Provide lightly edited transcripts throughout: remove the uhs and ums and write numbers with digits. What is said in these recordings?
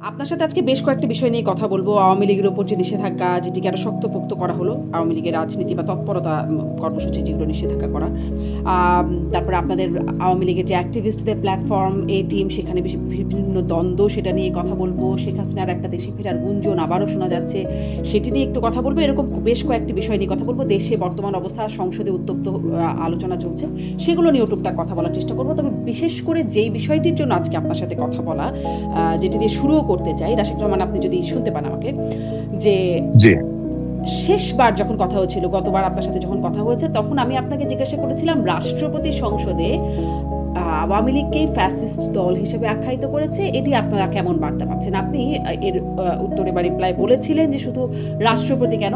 আপনার সাথে আজকে বেশ কয়েকটি বিষয় নিয়ে কথা বলবো। আওয়ামী লীগের উপর যে নিষেধাজ্ঞা যেটিকে আরো শক্তপোক্ত করা হলো, আওয়ামী লীগের রাজনীতি বা তৎপরতা কর্মসূচি যেগুলো নিষেধাজ্ঞা করা। তারপরে আপনাদের আওয়ামী লীগের যে অ্যাক্টিভিস্টদের প্ল্যাটফর্ম, এই টিম, সেখানে বিভিন্ন দ্বন্দ্ব, সেটা নিয়ে কথা বলবো। শেখ হাসিনার একটা দেশে ফেরার গুঞ্জন আবারও শোনা যাচ্ছে, সেটি নিয়ে একটু কথা বলবো। এরকম বেশ কয়েকটি বিষয় নিয়ে কথা বলবো। দেশে বর্তমান অবস্থা, সংসদে উত্তপ্ত আলোচনা চলছে, সেগুলো নিয়েও টুকটাক কথা বলার চেষ্টা করবো। তবে বিশেষ করে যেই বিষয়টির জন্য আজকে আপনার সাথে কথা বলা, যেটি দিয়ে শুরুও করতে চাই, রাশিদ রহমান, আপনি যদি শুনতে পান আমাকে, যে জি শেষবার যখন কথা হয়েছিল, গতবার আপনার সাথে যখন কথা হয়েছে, তখন আমি আপনাকে জিজ্ঞাসা করেছিলাম রাষ্ট্রপতি সংসদে আওয়ামী লীগকেই ফ্যাসিস্ট দল হিসেবে আখ্যায়িত করেছে, এটি আপনারা কেমন বার্তা পাচ্ছেন? আপনি এর উত্তরে বা রিপ্লাই বলেছিলেন যে শুধু রাষ্ট্রপতি কেন,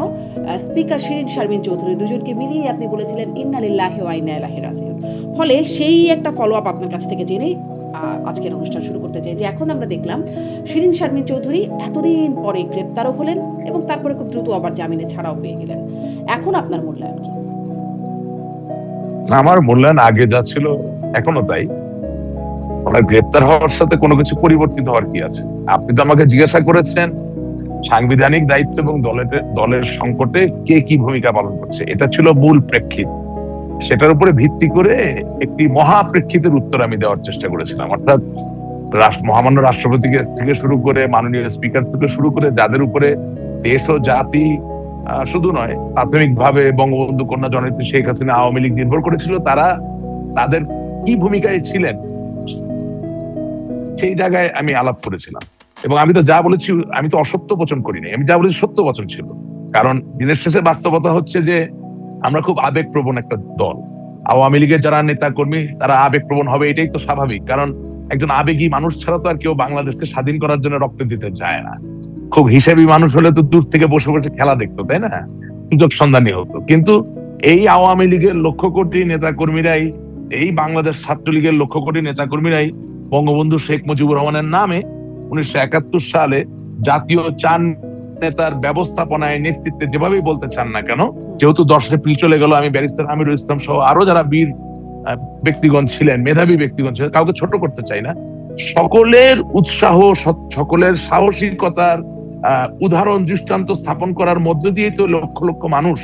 স্পিকার শিরিন শারমিন চৌধুরী, দুজনকে মিলিয়ে আপনি বলেছিলেন ইন্না লিল্লাহি ওয়া ইন্না ইলাইহি রাজিউন। ফলে সেই একটা ফলো আপ আপনার কাছ থেকে জেনে আজকের অনুষ্ঠান শুরু করতে চাই, যে এখন আমরা দেখলাম শিরিন শারমিন চৌধুরী এতদিন পরে গ্রেপ্তারও হলেন এবং তারপরে খুব দ্রুত আবার জামিনে ছাড়াও পেয়ে গেলেন। এখন আপনার মূল্যায়ন কি? আমার মূল্যায়ন আগে যা ছিল এখনো তাই। ওনার গ্রেপ্তার হওয়ার সাথে কোনো কিছু পরিবর্তিত হওয়ার কি আছে? আপনি তো আমাকে জিজ্ঞাসা করেছেন সাংবিধানিক দায়িত্ব এবং দলের সংকটে কে কি ভূমিকা পালন করছে, এটা ছিল মূল প্রেক্ষিত। সেটার উপরে ভিত্তি করে একটি মহাপ্রেক্ষিতের উত্তর আমি দেওয়ার চেষ্টা করেছিলাম। অর্থাৎ মহামান্য রাষ্ট্রপতি থেকে শুরু করে মাননীয় স্পিকার থেকে শুরু করে যাদের উপরে দেশ ও জাতি শুধু নয়, প্রাথমিকভাবে বঙ্গবন্ধু কন্যা জননেত্রী শেখ হাসিনা আওয়ামী লীগ নির্ভর করেছিল, তারা তাদের কি ভূমিকায় ছিলেন সেই জায়গায় আমি আলাপ করেছিলাম। এবং আমি তো যা বলেছি, আমি তো অসত্য বচন করিনি, আমি যা বলেছি সত্য বচন ছিল। কারণ দিনের শেষে বাস্তবতা হচ্ছে যে আমরা খুব আবেগপ্রবণ একটা দল। আওয়ামী লীগের যারা নেতা কর্মী তারা আবেগপ্রবণ হবে, এটাই তো স্বাভাবিক। কারণ একজন আবেগী মানুষ ছাড়া তো আর কেউ বাংলাদেশকে স্বাধীন করার জন্য রক্ত দিতে চায় না। খুব হিসেবি মানুষ হলে তো দূর থেকে বসে বসে খেলা দেখতো, তাই না? সুযোগ সন্ধানী হতো। কিন্তু এই আওয়ামী লীগের লক্ষ কোটি নেতা কর্মীরাই, এই বাংলাদেশ ছাত্রলীগের লক্ষ কোটি নেতা কর্মীরাই বঙ্গবন্ধু শেখ মুজিবুর রহমানের নামে 1971 সালে জাতীয় চার নেতার ব্যবস্থাপনায় নেতৃত্বে যেভাবেই বলতে চান না কেন, যেহেতু 10 এপ্রিল চলে গেল, আমি ব্যারিস্টার আমিরুল ইসলাম সহ আরো যারা বীর ব্যক্তিগণ ছিলেন, মেধাবী ব্যক্তিগণ ছিলেন, কাউকে ছোট করতে চাই না, সকলের উৎসাহ, সকলের সাহসিকতার উদাহরণ দৃষ্টান্ত স্থাপন করার মধ্য দিয়ে তো লক্ষ লক্ষ মানুষ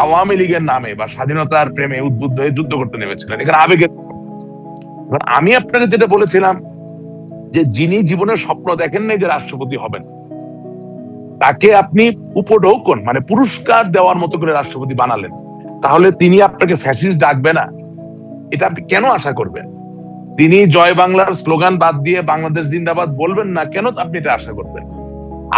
আওয়ামী লীগের নামে বা স্বাধীনতার প্রেমে উদ্বুদ্ধ হয়ে যুদ্ধ করতে নেমেছিলেন। এখানে আবেগের, আমি আপনাকে যেটা বলেছিলাম যে যিনি জীবনের স্বপ্ন দেখেন নাই যে রাষ্ট্রপতি হবেন, তাকে আপনি উপঢৌকন মানে পুরস্কার দেওয়ার মতো করে রাষ্ট্রপতি বানালেন, তাহলে তিনি আপনাকে ফ্যাসিস্ট ডাকবে না? এটা আপনি কেন আশা করবেন? তিনি জয় বাংলার স্লোগান বাদ দিয়ে বাংলাদেশ জিন্দাবাদ বলবেন না কেন আপনি এটা আশা করবেন?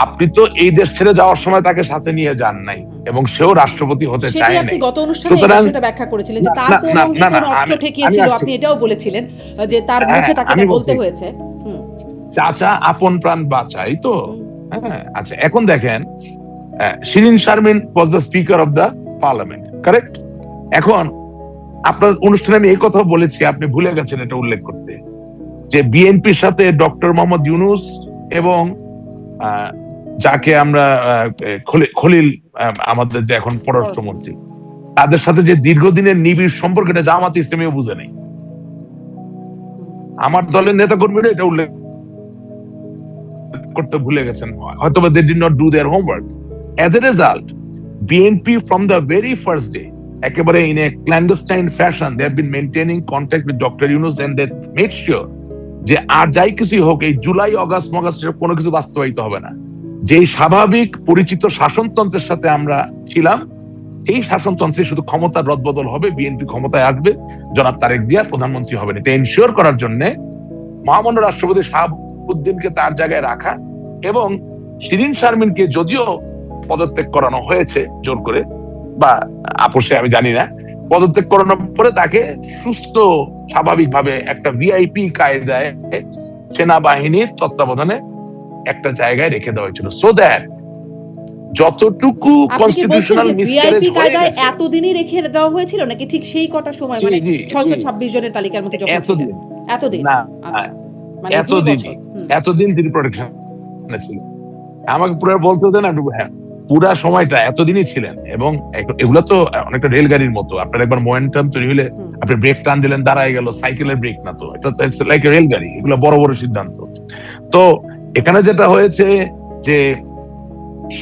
আপনি তো এই দেশ ছেড়ে যাওয়ার সময় তাকে সাথে নিয়ে যান নাই এবং সেও রাষ্ট্রপতি হতে চায় নাই। গত অনুষ্ঠানে এটা ব্যাখ্যা করেছিলেন যে তার কোন অঙ্গে কোন অস্ত্র ঠেকিয়েছিল, আপনি এটাও বলেছিলেন যে তার মুখে তাকে বলতে হয়েছে চাচা আপন প্রাণ বাঁচাই তো। হ্যাঁ, আচ্ছা, এখন দেখেন, Shirin Sharmin was the speaker of the parliament, correct? এখন আপনার অনুষ্ঠানে আমি এই কথা বলেছি, আপনি ভুলে গেছেন এটা উল্লেখ করতে, যে বিএনপির সাথে ডক্টর মোহাম্মদ ইউনূস এবং যাকে আমরা খলিল, আমাদের যে এখন পররাষ্ট্রমন্ত্রী, তাদের সাথে যে দীর্ঘদিনের নিবিড় সম্পর্ক, এটা জামাত ইসলামীও বুঝে নেই। আমার দলের নেতাকর্মীরা এটা উল্লেখ করতে ভুলে গেছেন, হয়তো they did not do their homework. As a result, BNP from the very first day, একেবারে in a clandestine fashion, they have been maintaining contact with Dr. Yunus and they made sure যে আর যাই কিছুই হোক, এই July August কোনো কিছু বাস্তবায়িত হবে না। যেই স্বাভাবিক পরিচিত শাসনতন্ত্রের সাথে আমরা ছিলাম, এই শাসনতন্ত্রে শুধু ক্ষমতার রদবদল হবে, বিএনপি ক্ষমতায় আসবে, জনাব তারেক জিয়া প্রধানমন্ত্রী হবেন। এটা এনশিওর করার জন্য মহামান্য রাষ্ট্রপতি শাহাবুদ্দিনকে তার জায়গায় রাখা এবং শিরিন শারমিনকে যদিও পদত্যাগ করানো হয়েছে জোর করে বা আপোষে, আমি জানি না, পদত্যাগ করানোর পরে তাকে সুস্থ স্বাভাবিকভাবে একটা ভিআইপি কায়দায় সেনাবাহিনীর তত্ত্বাবধানে একটা জায়গায় রেখে দেওয়া হয়েছিল, সো দ্যাট যতটুকু কনস্টিটিউশনাল মিসক্যারেজ হয়ে গেছে এতদিনই রেখে দেওয়া হয়েছিল নাকি ঠিক সেই কটা সময়, মানে 626 জনের তালিকার মধ্যে যখন এতদিন না, এতদিন তিনি প্রোটেকশন ছিল। আমাকে পুরো বলতে দেন না, হ্যাঁ পুরা সময়টা এতদিনই ছিলেন। এবং এগুলো তো অনেকটা রেলগাড়ির মতো, আপনার একবার মোমেন্টাম তৈরি হলে আপনি ব্রেক টান দিলেন, দাঁড়ায় গেল, সাইকেলের ব্রেক না তো, এটা লাইক রেলগাড়ি, এগুলো বড় বড় সিদ্ধান্ত। তো এখানে যেটা হয়েছে যে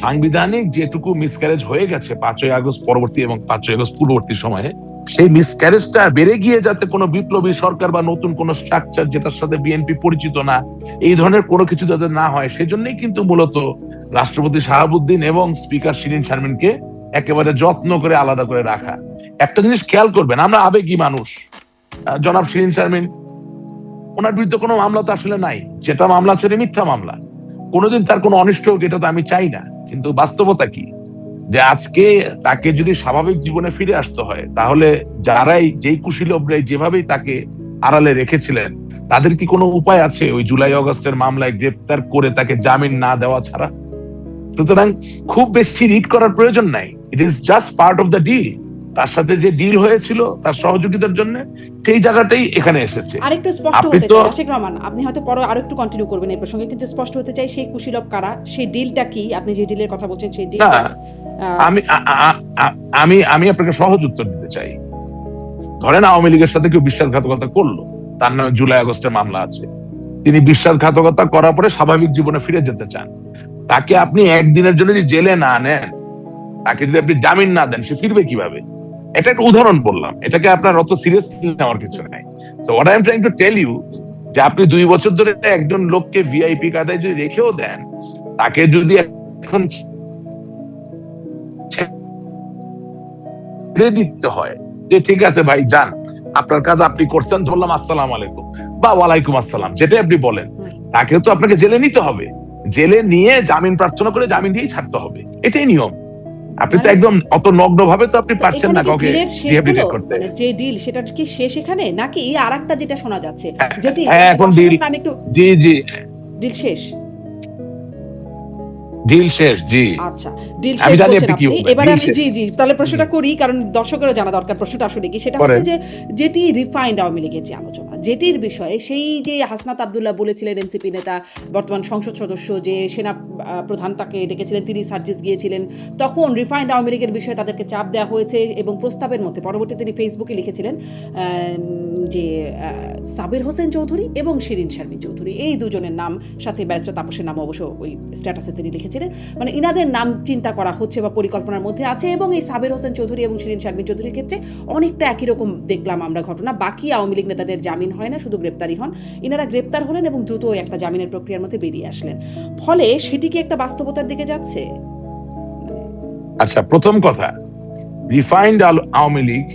সাংবিধানিক যেটুকু মিসক্যারেজ হয়ে গেছে 5ই আগস্ট পরবর্তী এবং 5ই আগস্ট পূর্ববর্তী সময়ে, সেই মিসক্যারেজটা বেড়ে গিয়ে যাতে কোনো বিপ্লবী সরকার বা নতুন কোনো স্ট্রাকচার যেটার সাথে বিএনপি পরিচিত না, এই ধরনের কোনো কিছু যাতে না হয়, সেজন্যই কিন্তু মূলত রাষ্ট্রপতি শাহাবুদ্দিন এবং স্পিকার শিরীন শারমিনকে একেবারে যত্ন করে আলাদা করে রাখা। একটা জিনিস খেয়াল করবেন, আমরা আবেগী মানুষ। জনাব শিরীন শারমিন, ওনার বিরুদ্ধে কোনো মামলা তো আসলে নাই, যেটা মামলা ছেড়ে মিথ্যা মামলা, কোনোদিন তার কোনো অনিষ্ট হোক এটা তো আমি চাই না। কিন্তু বাস্তবতা কি, যে আজকে তাকে যদি স্বাভাবিক জীবনে ফিরে আসতে হয়, তাহলে যারাই যেই কুশীলবরাই যেভাবেই তাকে আড়ালে রেখেছিলেন, তাদের কি কোনো উপায় আছে ওই জুলাই অগস্টের মামলায় গ্রেপ্তার করে তাকে জামিন না দেওয়া ছাড়া? সুতরাং খুব বেশি রিড করার প্রয়োজন নাই, it is just part of the deal. তার সাথে যে ডিল হয়েছিল তার সহযোগিতার জন্য, সেই জায়গাটাই এখানে এসেছে। আরেকটু স্পষ্ট হতে চাই আশিক রহমান, আপনি হয়তো পরে আরো একটু কন্টিনিউ করবেন এই প্রসঙ্গে, কিন্তু স্পষ্ট হতে চাই সেই কুশীলব কারা, সেই ডিলটা কি, আপনি যে ডিলের কথা বলছেন সেই ডিল। আমি আপনাকে সহজ উত্তর দিতে চাই। ধরেন আওয়ামী লীগের সাথে কেউ বিশ্বাসঘাতকতা করলো, তার নামে জুলাই আগস্টের মামলা আছে, তিনি বিশ্বাসঘাতকতা করার পরে স্বাভাবিক জীবনে ফিরে যেতে চান, তাকে আপনি একদিনের জন্য যদি জেলে না নেন, তাকে যদি আপনি জামিন না দেন, সে ফিরবে কিভাবে? এটা একটা উদাহরণ বললাম, এটাকে আপনার অত সিরিয়াসলি নেওয়ার কিছু নাই। So what I am trying to tell you, যে আপনি 2 বছর ধরে একজন লোককে ভিআইপি কায়দায় যদি রেখেও দেন, তাকে যদি এখন ছেড়ে দিতে হয় যে ঠিক আছে ভাই যান, আপনার কাজ আপনি করছেন, ধরলাম আসসালাম আলাইকুম বা ওয়ালাইকুম আসসালাম, যেটাই আপনি বলেন, তাকে তো আপনাকে জেলে নিতে হবে, জেলে নিয়ে জামিন প্রার্থনা করে জামিন দিয়েই ছাড়তে হবে, এটাই নিয়ম। আপনি তো একদম অত নগ্ন ভাবে তো আপনি পারছেন না কাউকে রিহ্যাবিলিটেট করতে। মানে যে ডিল সেটা কি শেষ এখানে, নাকি আরেকটা যেটা শোনা যাচ্ছে যেটি এখন ডিল, আমি একটু জি ডিল শেষ, ডিল শেষ, জি আচ্ছা ডিল আমি শেষ জানি বলছেন আপনি কি আপনি। বলবেন, এবারে ডিল আমি শেষ। জি তাহলে প্রশ্নটা করি, কারণ দর্শকেরও জানা দরকার প্রশ্নটা আসলে কি। সেটা হচ্ছে যে যেটি রিফাইন্ড আওয়ামী লীগের যে আলোচনা, যেটির বিষয়ে সেই যে হাসনাত আব্দুল্লাহ বলেছিলেন, এনসিপি নেতা বর্তমান সংসদ সদস্য, যে সেনা প্রধান তাকে ডেকেছিলেন, তিনি সার্জিস গিয়েছিলেন, তখন রিফাইন্ড আওয়ামী লীগের বিষয়ে তাদেরকে চাপ দেওয়া হয়েছে এবং প্রস্তাবের মধ্যে পরবর্তীতে তিনি ফেসবুকে লিখেছিলেন যে সাবির হোসেন চৌধুরী এবং শিরীন শারমিন চৌধুরী, এই দুজনের নাম, সাথে ব্যারিস্টার তাপসের নাম অবশ্য ওই স্ট্যাটাসে তিনি লিখেছিলেন, মানে ইনাদের নাম চিন্তা করা হচ্ছে বা পরিকল্পনার মধ্যে আছে। এবং এই সাবির হোসেন চৌধুরী এবং শিরীন শারমিন চৌধুরীর ক্ষেত্রে অনেকটা একই রকম দেখলাম আমরা ঘটনা। বাকি আওয়ামী লীগ নেতাদের জামিন হয় না, শুধু গ্রেপ্তারি হন। ইনারা গ্রেপ্তার হলেন এবং দ্রুত একটা জামিনের প্রক্রিয়ার মধ্যে বেরিয়ে আসলেন। ফলে সেটি কি একটা বাস্তবতার দিকে যাচ্ছে? আচ্ছা, প্রথম কথা, refined Awami League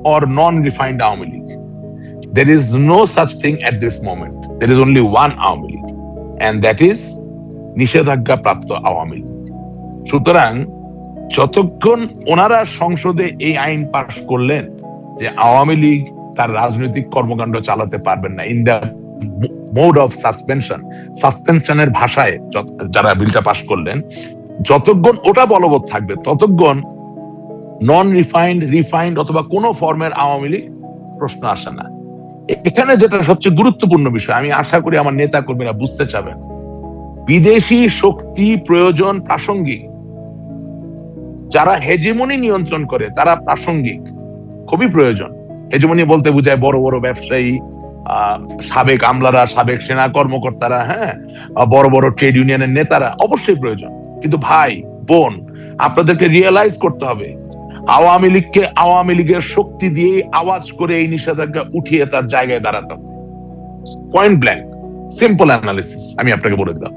or non-refined Awami League. There is no such thing at this moment. There is only one Awami League, and that is নিষেধাজ্ঞা প্রাপ্ত আওয়ামী লীগ। সুতরাং যতক্ষণ ওনারা সংসদে এই আইন পাস করলেন যে আওয়ামী লীগ তার রাজনৈতিক কর্মকাণ্ড চালাতে পারবেন না, ইন দ্য মোড অফ সাসপেনশনের ভাষায় যারা বিলটা পাস করলেন, যতক্ষণ ওটা বলবৎ থাকবে, ততক্ষণ নন রিফাইন্ড অথবা কোন ফর্মের আওয়ামী লীগ প্রশ্ন আসে না। এখানে যেটা সবচেয়ে গুরুত্বপূর্ণ বিষয়, আমি আশা করি আমার নেতা কর্মীরা বুঝতে চাবেন, বিদেশি শক্তি প্রয়োজন প্রাসঙ্গিক, যারা হেজিমনি নিয়ন্ত্রণ করে তারা প্রাসঙ্গিক, খুবই প্রয়োজন। হেজিমনি বলতে বোঝায় বড় বড় ব্যবসায়ী, সাবেক আমলারা, সাবেক সেনা কর্মকর্তারা, হ্যাঁ, বড় বড় ট্রেড ইউনিয়নের নেতারা অবশ্যই প্রয়োজন। কিন্তু ভাই বোন, আপনাদেরকে রিয়েলাইজ করতে হবে, আওয়ামী লীগকে আওয়ামী লীগের শক্তি দিয়ে আওয়াজ করে এই নিষেধাজ্ঞা উঠিয়ে তার জায়গায় দাঁড়াতে হবে। পয়েন্ট ব্ল্যাঙ্ক, সিম্পল অ্যানালিসিস আমি আপনাকে বলে দিলাম।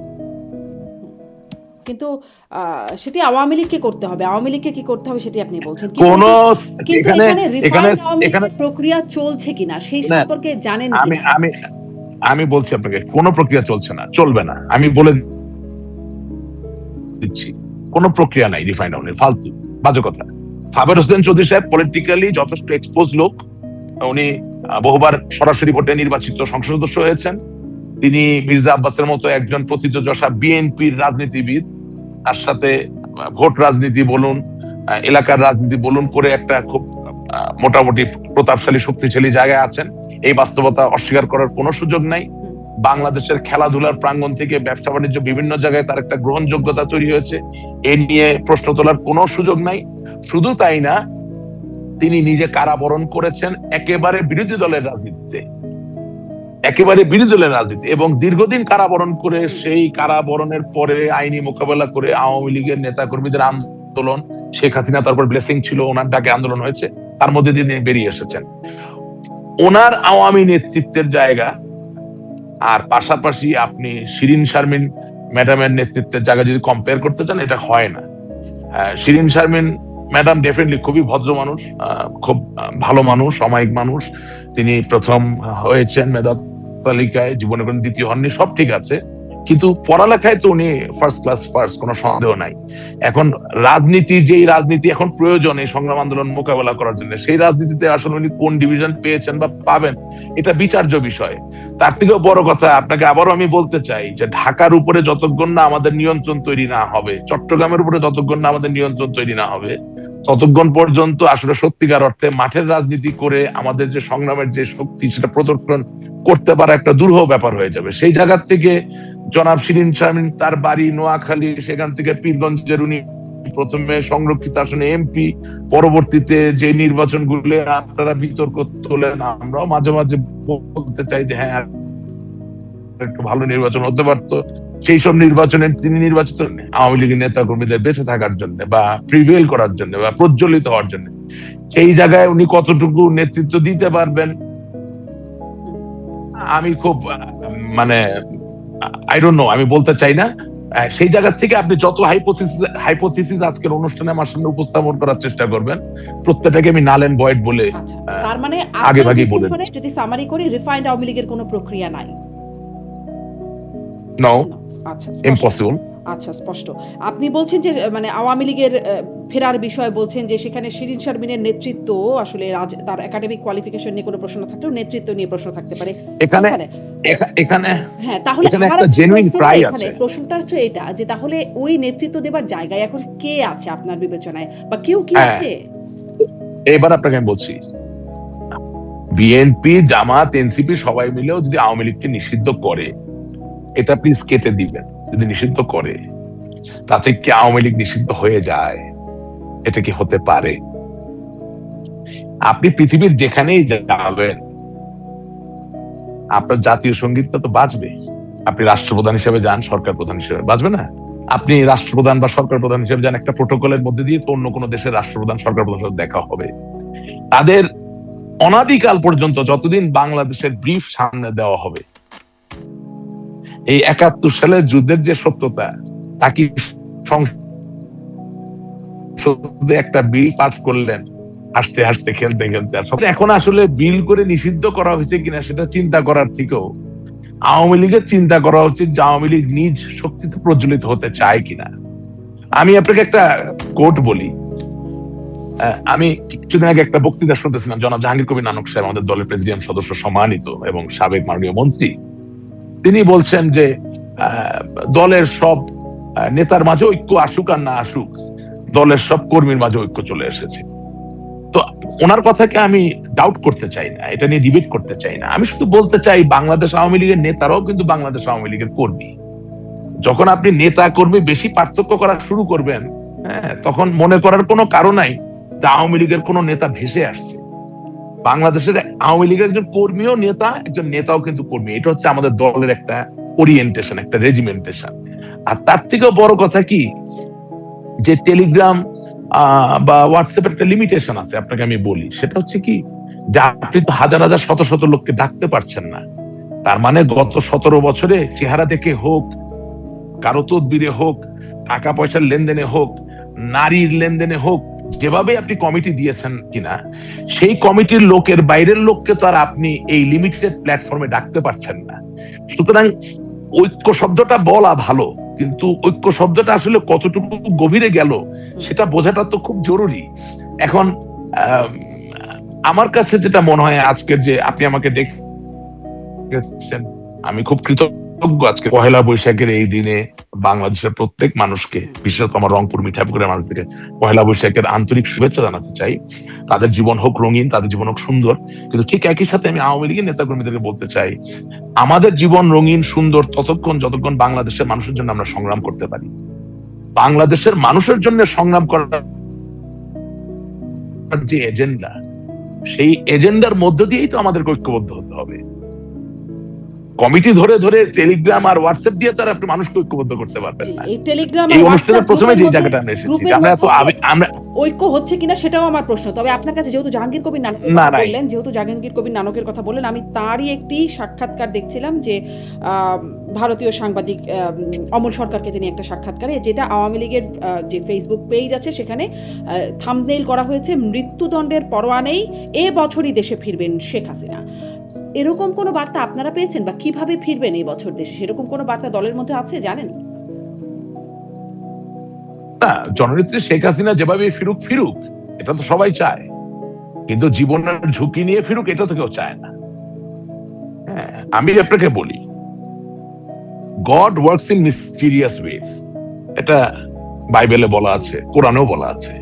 কিন্তু সেটি আওয়ামী লীগকে করতে হবে, আওয়ামী লীগকে কি করতে হবে সেটি আপনি বলছেন। কোন এখানে প্রক্রিয়া চলছে কিনা সেই সম্পর্কে জানেন? আমি বলছি আপনাকে, কোন প্রক্রিয়া চলছে না, চলবে না, আমি বলে দিচ্ছি, কোন প্রক্রিয়া নাই রিফাইন্ড আওয়ামী লীগ, ফালতু বাজে কথা। সাবির হোসেন চৌধুরী সাহেব পলিটিক্যালি যথেষ্ট এক্সপোজ লোক, উনি বহুবার সরাসরি ভোটে নির্বাচিত সংসদ সদস্য হয়েছেন, তিনি মির্জা আব্বাসের মতো একজন প্রথিতযশা বিএনপির রাজনীতিবিদ, তার সাথে ভোট রাজনীতি বলুন, এলাকার রাজনীতি বলুন করে একটা খুব মোটামুটি প্রতাপশালী শক্তিশালী জায়গায় আছেন। এই বাস্তবতা অস্বীকার করার কোনো সুযোগ নাই। বাংলাদেশের খেলাধুলার প্রাঙ্গণ থেকে ব্যবসা বাণিজ্য বিভিন্ন জায়গায় তার একটা গ্রহণযোগ্যতা তৈরি হয়েছে, এ নিয়ে প্রশ্ন তোলার কোনো সুযোগ নাই। শুধু তাই না, তিনি নিজে কারাবরণ করেছেন একেবারে বিরোধী দলের রাজনীতিতে, একেবারে বিরোধী দলের রাজনীতি, এবং দীর্ঘদিন কারাবরণ করে সেই কারাবরণের পরে আইনি মোকাবেলা করে আওয়ামী লীগের নেতা কর্মীদের আন্দোলন, শেখ হাসিনা তারপর ব্লেসিং ছিল, ওনার ডাকে আন্দোলন হয়েছে, তার মধ্যে দিয়ে তিনি বেরিয়ে এসেছেন। ওনার আওয়ামী নেতৃত্বের জায়গা আর পাশাপাশি আপনি শিরিন শারমিন ম্যাডামের নেতৃত্বের জায়গা যদি কম্পেয়ার করতে চান, এটা হয় না। শিরিন শারমিন ম্যাডাম ডেফিনেটলি খুবই ভদ্র মানুষ, খুব ভালো মানুষ, অমায়িক মানুষ। তিনি প্রথম হয়েছেন মেধা তালিকায়, জীবনে কোনো দ্বিতীয় হননি, সব ঠিক আছে, কিন্তু পড়ালেখায় তো উনি ফার্স্ট ক্লাস ফার্স্ট, কোনো সন্দেহ নাই। এখন রাজনীতি, যেই রাজনীতি এখন প্রয়োজন এই সংগ্রাম আন্দোলন মোকাবেলা করার জন্য, সেই রাজনীতিতে আসলে উনি কোন ডিভিশন পেয়েছেন বা পাবেন, এটা বিচার্য বিষয়। তার থেকেও বড় কথা, আপনাকে আবারও আমি বলতে চাই যে ঢাকার উপরে যতক্ষণ না আমাদের নিয়ন্ত্রণ তৈরি না হবে, চট্টগ্রামের উপরে যতক্ষণ না আমাদের নিয়ন্ত্রণ তৈরি না হবে, ততক্ষণ পর্যন্ত আসলে সত্যিকার অর্থে মাঠের রাজনীতি করে আমাদের যে সংগ্রামের যে শক্তি, সেটা প্রদর্শন করতে পারা একটা দুরূহ ব্যাপার হয়ে যাবে। সেই জায়গা থেকে জনাব শিরিন শারমিন, তার বাড়ি নোয়াখালী, সেখান থেকে পীরগঞ্জের, উনি প্রথমে সংরক্ষিত আসনে এমপি, পরবর্তীতে যে নির্বাচনগুলো আপনারা বিতর্ক তোলেন, আমরাও মাঝে মাঝে বলতে চাই যে হ্যাঁ একটু ভালো নির্বাচন হতে পারতো, সেই সব নির্বাচনে তিনি নির্বাচিত আওয়ামী লীগের নেতা কর্মীদের বেঁচে থাকার জন্য বা প্রিভেল করার জন্য বা প্রজ্বলিত হওয়ার জন্য। সেই জায়গায় উনি কতটুকু নেতৃত্ব দিতে পারবেন, আমি খুব মানে আই ডোন্ট নো, আমি বলতে চাই না। সেই জায়গা থেকে আপনি যত হাইপোথিসিস আজকের অনুষ্ঠানে আমার সামনে উপস্থাপন করার চেষ্টা করবেন, প্রত্যেকটাকে আমি নাল এন্ড ভয়েড বলে তার মানে আগে ভাগেই বলে, যদি সামারি করি, রিফাইন্ড আওয়ামী লীগের কোনো প্রক্রিয়া নাই। No, impossible. আচ্ছা, স্পষ্ট। আপনি বলছেন যে মানে আওয়ামী লীগের ফেরার বিষয় বলছেন যে সেখানে শিরিন শারমিনের নেতৃত্ব, আসলে তার একাডেমিক কোয়ালিফিকেশন নিয়ে কোনো প্রশ্ন থাকলেও নেতৃত্ব নিয়ে প্রশ্ন থাকতে পারে এখানে। হ্যাঁ, তাহলে একটা জেনুইন প্রাই আছে। প্রশ্নটা হচ্ছে এটা যে তাহলে ওই নেতৃত্ব দেবার জায়গায় এখন কে আছে আপনার বিবেচনায়, বা কেউ কি আছে? এবার আপনাকে আমি বলছি, বিএনপি, জামাত, এনসিপি সবাই মিলেও যদি আওয়ামী লীগকে নিষিদ্ধ করে, এটা প্লিজ কেটে দিবেন, যদি নিষিদ্ধ করে তাতে কি আওয়ামী লীগ নিষিদ্ধ হয়ে যায়? এটা কি হতে পারে? আপনি পৃথিবীর যেখানেই যাবেন, আপনার জাতীয় সঙ্গীতটা তো বাজবে। আপনি রাষ্ট্রপ্রধান হিসেবে যান, সরকার প্রধান হিসেবে বাজবে না? আপনি রাষ্ট্রপ্রধান বা সরকার প্রধান হিসেবে যান, একটা প্রোটোকলের মধ্যে দিয়ে তো অন্য কোনো দেশের রাষ্ট্রপ্রধান, সরকার প্রধানের সাথে দেখা হবে। তাদের অনাদিকাল পর্যন্ত, যতদিন বাংলাদেশের ব্রিফ সামনে দেওয়া হবে, এই ৭১ সালের যুদ্ধের যে সত্যতা, তাকে সংসদে একটা বিল পাস করলেন হাসতে হাসতে, খেলতে খেলতে। এখন আসলে বিল করে নিষিদ্ধ করা হয়েছে কিনা সেটা চিন্তা করার থেকেও আওয়ামী লীগের চিন্তা করা উচিত যে আওয়ামী লীগ নিজ শক্তিতে প্রজ্বলিত হতে চায় কিনা। আমি আপনাকে একটা কোট বলি। আমি কিছুদিন আগে একটা বক্তৃতা শুনতেছিলাম, জনাব জাহাঙ্গীর কবির নানক সাহেব, আমাদের দলের প্রেসিডিয়াম সদস্য সম্মানিত এবং সাবেক মাননীয় মন্ত্রী, তিনি বলছেন যে দলের সব নেতার মাঝে ঐক্য আসুক আর না আসুক, দলের সব কর্মীর মাঝে ঐক্য চলে এসেছে। তো ওনার কথাকে আমি ডাউট করতে চাই না, এটা নিয়ে ডিবেট করতে চাই না। আমি শুধু বলতে চাই, বাংলাদেশ আওয়ামী লীগের নেতারাও কিন্তু বাংলাদেশ আওয়ামী লীগের কর্মী। যখন আপনি নেতা কর্মী বেশি পার্থক্য করা শুরু করবেন, হ্যাঁ, তখন মনে করার কোনো কারণ নাই যে আওয়ামী লীগের কোনো নেতা ভেসে আসছে। বাংলাদেশের আওয়ামী লীগের একজন কর্মীও নেতা, একজন নেতাও কিন্তু কর্মী। এটা হচ্ছে আমাদের দলের একটা ওরিয়েন্টেশন, একটা রেজিমেন্টেশন। আর তার থেকেও বড় কথা কি, যে টেলিগ্রাম বা হোয়াটসঅ্যাপের একটা লিমিটেশন আছে, আপনাকে আমি বলি। সেটা হচ্ছে কি, যে আপনি তো হাজার হাজার শত শত লোককে ডাকতে পারছেন না। তার মানে গত 17 বছরে চেহারা দেখে হোক, কারো তদবিরে হোক, টাকা পয়সার লেনদেনে হোক, নারীর লেনদেনে হোক, যেভাবে আপনি কমিটি দিয়েছেন কিনা, সেই কমিটির লোকের বাইরের লোককে তো আর আপনি এই লিমিটেড প্ল্যাটফর্মে ডাকতে পারছেন না। সুতরাং ঐক্য শব্দটা বলা ভালো, কিন্তু ঐক্য শব্দটা আসলে কতটুকু গভীরে গেল সেটা বোঝাটা তো খুব জরুরি। এখন আমার কাছে যেটা মনে হয়, আজকের যে আপনি আমাকে দেখেছেন, আমি খুব কৃতজ্ঞ। আজকে পহেলা বৈশাখের এই দিনে বাংলাদেশের প্রত্যেক মানুষকে, বিশেষত আমার রংপুর মিঠাপুকুরের মানুষদেরকে পহেলা বৈশাখের আন্তরিক শুভেচ্ছা জানাতে চাই। তাদের জীবন হোক রঙিন, তাদের জীবন হোক সুন্দর। কিন্তু ঠিক একই সাথে আমি আওয়ামী লীগের নেতাকর্মীদেরকে বলতে চাই, আমাদের জীবন রঙিন সুন্দর ততক্ষণ যতক্ষণ বাংলাদেশের মানুষের জন্য আমরা সংগ্রাম করতে পারি। বাংলাদেশের মানুষের জন্য সংগ্রাম করার যে এজেন্ডা, সেই এজেন্ডার মধ্য দিয়েই তো আমাদের ঐক্যবদ্ধ হতে হবে। কমিটি ধরে ধরে টেলিগ্রাম আর হোয়াটসঅ্যাপ দিয়ে তারা আপনি মানুষকে ঐক্যবদ্ধ করতে পারবেন না। এই টেলিগ্রাম এই আর অনুষ্ঠানের হোয়াটসঅ্যাপ প্রথমে যে গ্রুপের জায়গাটা মধ্যে আমরা এসেছি, গ্রুপের আমরা তো মধ্যে আমরা ঐক্য হচ্ছে কিনা সেটাও আমার প্রশ্ন। তবে আপনার কাছে যেহেতু জাহাঙ্গীর কবির নানকের না, কথা নাই। বললেন, যেহেতু জাহাঙ্গীর কবির নানকের কথা বললেন, আমি তারই একটি সাক্ষাৎকার দেখছিলাম যে ভারতীয় সাংবাদিক অমল সরকারকে তিনি একটা সাক্ষাৎকারে, যেটা আওয়ামী লীগের যে ফেসবুক পেজ আছে সেখানে থাম্বনেইল করা হয়েছে মৃত্যুদণ্ডের পরোয়া নেই, এ বছরই দেশে ফিরবেন শেখ হাসিনা। এরকম কোনো বার্তা আপনারা পেয়েছেন, বা কিভাবে ফিরবেন এই বছর দেশে, সেরকম কোনো বার্তা দলের মধ্যে আছে জানেন? না, জননেত্রী শেখ হাসিনা যেভাবে ফিরুক ফিরুক, এটা তো সবাই চায়, কিন্তু জীবনের ঝুঁকি নিয়ে ফিরুক এটা তো কেউ চায় না। হ্যাঁ, আমি আপনাকে বলি, God works in mysterious ways, এটা বাইবেলে বলা আছে, কোরআনেও বলা আছে,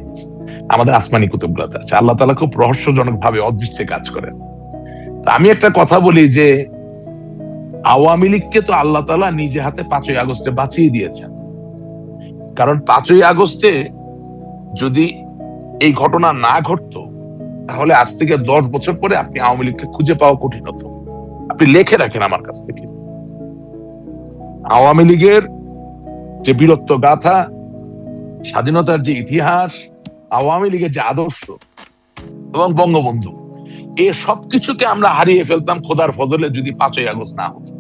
আমাদের আসমানি কুতুবগুলোতে আছে। আল্লাহ তাআলা খুব রহস্যজনক ভাবে অদৃশ্যে কাজ করেন। আমি একটা কথা বলি যে আওয়ামী লীগকে তো আল্লাহ তাআলা নিজে হাতে 5ই আগস্টে বাঁচিয়ে দিয়েছেন। কারণ 5ই আগস্টে যদি এই ঘটনা না ঘটতো, তাহলে আজ থেকে 10 বছর পরে আপনি আওয়ামী লীগকে খুঁজে পাওয়া কঠিন হতো। আপনি লিখে রাখেন আমার কাছ থেকে, আওয়ামী লীগের যে বীরত্ব গাথা, স্বাধীনতার যে ইতিহাস, আওয়ামী লীগের যে আদর্শ এবং বঙ্গবন্ধু, এই সবকিছুকে আমরা হারিয়ে ফেলতাম খোদার ফজলে যদি 5ই আগস্ট না হতো।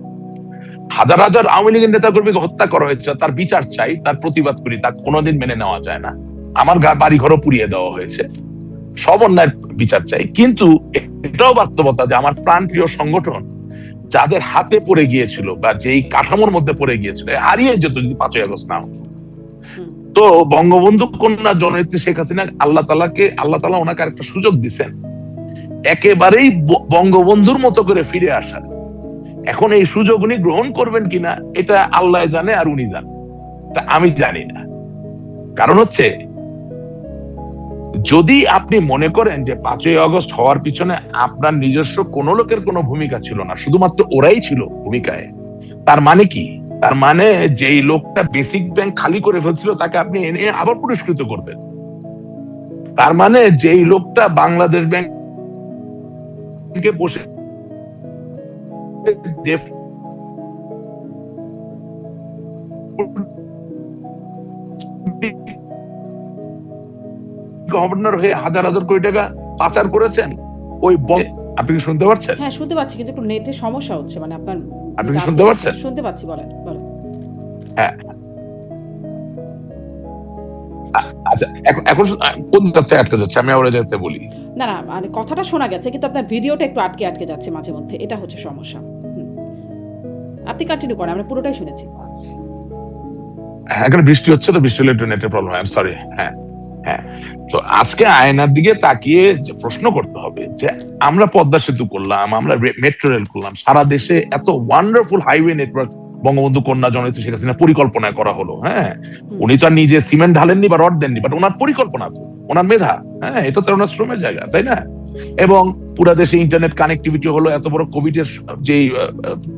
হাজার হাজার আওয়ামী লীগের নেতা কর্মীকে হত্যা করা হয়েছে, তার বিচার চাই, তার প্রতিবাদ করি, তা কোনোদিন মেনে নেওয়া যায় না। আমার বাড়ি ঘরও পুড়িয়ে দেওয়া হয়েছে, সব অন্যায়ের বিচার চাই। কিন্তু এটাও বাস্তবতা যে আমার প্রাণপ্রিয় সংগঠন যাদের হাতে পড়ে গিয়েছিল বা যেই কাঠামোর মধ্যে পড়ে গিয়েছিল, হারিয়ে যেত যদি 5ই আগস্ট না হতো। তো বঙ্গবন্ধু কন্যা জননেত্রী শেখ হাসিনা আল্লাহ তাআলা ওনাকে একটা সুযোগ দিচ্ছেন একেবারেই বঙ্গবন্ধুর মতো করে ফিরে আসার। এখন এই সুযোগ উনি গ্রহণ করবেন কিনা এটা আল্লাহ জানে আর উনি জানেন, তা আমি জানি না। কারণ হচ্ছে, যদি আপনি মনে করেন যে 5ই আগস্ট হওয়ার পিছনে আপনার নিজস্ব কোনো লোকের কোনো ভূমিকা ছিল না, শুধুমাত্র ওরাই ছিল ভূমিকায়, তার মানে কি? তার মানে যেই লোকটা বেসিক ব্যাংক খালি করে ফেলছিল তাকে আপনি এনে আবার পুরস্কৃত করবেন। তার মানে যেই লোকটা বাংলাদেশ ব্যাংকে বসে গভর্নর হয়ে হাজার হাজার কোটি টাকা পাচার করেছেন, ওই আপনি কি শুনতে পাচ্ছেন? হ্যাঁ, শুনতে পাচ্ছি, কিন্তু একটু নেটে সমস্যা হচ্ছে। মানে আপনার, আপনি কি শুনতে পাচ্ছেন? শুনতে পাচ্ছি, বলেন বলেন। হ্যাঁ, আচ্ছা, এখন কোন তথ্যে আটকে যাচ্ছে, আমি আবার যেতে বলি। না না, মানে কথাটা শোনা গেছে, কিন্তু আপনার ভিডিওটা একটু আটকে আটকে যাচ্ছে মাঝে মধ্যে, এটা হচ্ছে সমস্যা। আপনি কন্টিনিউ করেন, আমরা পুরোটাই শুনেছি। এখানে বৃষ্টি হচ্ছে তো, বৃষ্টি হলে একটু নেটের প্রবলেম হয়, সরি। হ্যাঁ হ্যাঁ, তো আজকে আয়নার দিকে তাকিয়ে প্রশ্ন করতে হবে যে আমরা পদ্মা সেতু করলাম, আমরা মেট্রো রেল করলাম, সারা দেশে এত ওয়ান্ডারফুল হাইওয়ে নেটওয়ার্ক বঙ্গবন্ধু কন্যা জননেত্রী শেখ হাসিনা পরিকল্পনায় করা হলো। হ্যাঁ, উনি তো আর নিজে সিমেন্ট ঢালেননি বা রড দেননি, বাট ওনার পরিকল্পনা তো, ওনার মেধা। হ্যাঁ, এটা তো ওনার শ্রমের জায়গা, তাই না? এবং পুরা দেশে ইন্টারনেট কানেক্টিভিটি হলো। এত বড় কোভিড এর যে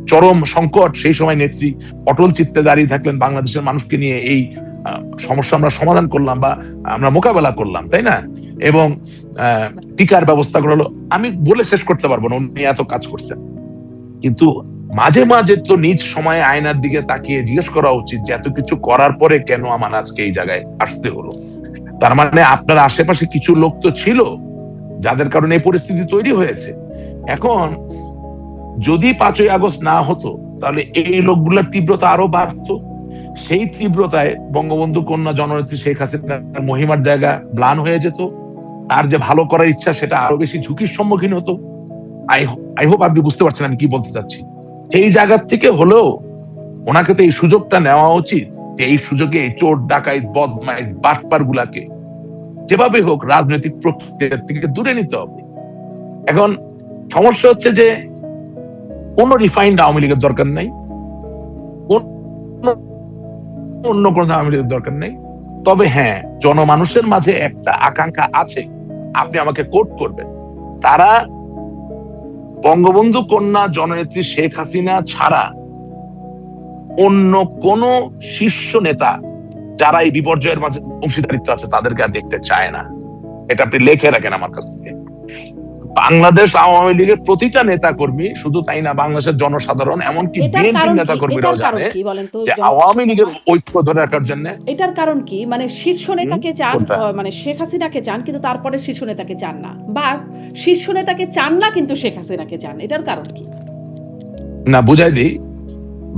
চরম সংকট, সেই সময় নেত্রী অটল চিত্তে দাঁড়িয়ে থাকলেন, বাংলাদেশের মানুষকে নিয়ে এই সমস্যা আমরা সমাধান করলাম বা আমরা মোকাবেলা করলাম, তাই না? এবং টিকার ব্যবস্থা করা হলো। আমি বলে শেষ করতে পারবো না উনি এত কাজ করছেন। কিন্তু মাঝে মাঝে তো নিজ সময়ে আয়নার দিকে তাকিয়ে জিজ্ঞেস করা উচিত যে এত কিছু করার পরে কেন আমার আজকে এই জায়গায় আসতে হলো। তার মানে আপনার আশেপাশে কিছু লোক তো ছিল যাদের কারণে এই পরিস্থিতি তৈরি হয়েছে। এখন যদি 5ই আগস্ট না হতো, তাহলে এই লোকগুলোর তীব্রতা আরো বাড়তো। সেই তীব্রতায় বঙ্গবন্ধু কন্যা জননেত্রী শেখ হাসিনার মহিমার জায়গা ম্লান হয়ে যেত। তার যে ভালো করার ইচ্ছা, সেটা আরো বেশি ঝুঁকির সম্মুখীন হতো। আই হোপ আপনি বুঝতে পারছেন আমি কি বলতে চাচ্ছি। এই জায়গা থেকে হলেও ওনাকে তো এই সুযোগটা নেওয়া উচিত, যে এই সুযোগে চোর ডাকাইত বদমাইশ বাটপার গুলাকে যেভাবে হোক রাজনৈতিক প্রক্রিয়া থেকে দূরে নিতে হবে। এখন সমস্যা হচ্ছে যে কোন রিফাইন্ড আওয়ামী লীগের দরকার নাই, অন্য কোন আওয়ামী লীগের দরকার নেই। তবে হ্যাঁ, জনমানুষের মাঝে একটা আকাঙ্ক্ষা আছে, আপনি আমাকে কোট করবেন, তারা বঙ্গবন্ধু কন্যা জননেত্রী শেখ হাসিনা ছাড়া অন্য কোন শীর্ষ নেতা যারা এই বিপর্যয়ের মাঝে অংশীদারিত্ব আছে তাদেরকে আর দেখতে চায় না। এটা আপনি লিখে রাখেন আমার কাছ থেকে। বাংলাদেশ আওয়ামী লীগের প্রতিটা নেতা কর্মী, শুধু তাই না, বাংলাদেশের জনসাধারণ এমনকি বিএনপি নেতা কর্মীরাও জানে কি বলেন তো, যে আওয়ামী লীগের ঐক্য ধরে রাখার জন্য। এটার কারণ কি? মানে শীর্ষ নেতাকে চান, কোনটা? মানে শেখ হাসিনাকে চান, কিন্তু তারপরে শীর্ষ নেতাকে চান না, বা শীর্ষ নেতাকে চান না কিন্তু শেখ হাসিনাকে চান, এটার কারণ কি? না, বুঝাই দিই।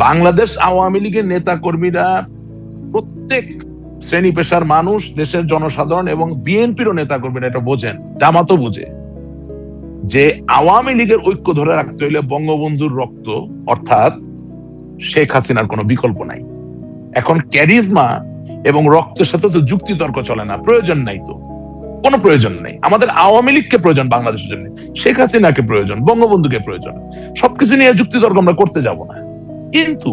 বাংলাদেশ আওয়ামী লীগের নেতা কর্মীরা প্রত্যেক শ্রেণী পেশার মানুষ, দেশের জনসাধারণ এবং বিএনপিরও নেতা কর্মীরা এটা বোঝেন, জামাতও বুঝে, যে আওয়ামী লীগের ঐক্য ধরে রাখতে হইলে বঙ্গবন্ধুর রক্ত অর্থাৎ শেখ হাসিনার কোনো বিকল্প নাই। এখন ক্যারিজমা এবং রক্তের সাথে তো যুক্তিতর্ক চলে না, প্রয়োজন নাই, তো কোনো প্রয়োজন নেই। আমাদের আওয়ামী লীগকে প্রয়োজন বাংলাদেশের জন্য, শেখ হাসিনাকে প্রয়োজন, বঙ্গবন্ধুকে প্রয়োজন। সবকিছু নিয়ে যুক্তিতর্ক আমরা করতে যাব না। কিন্তু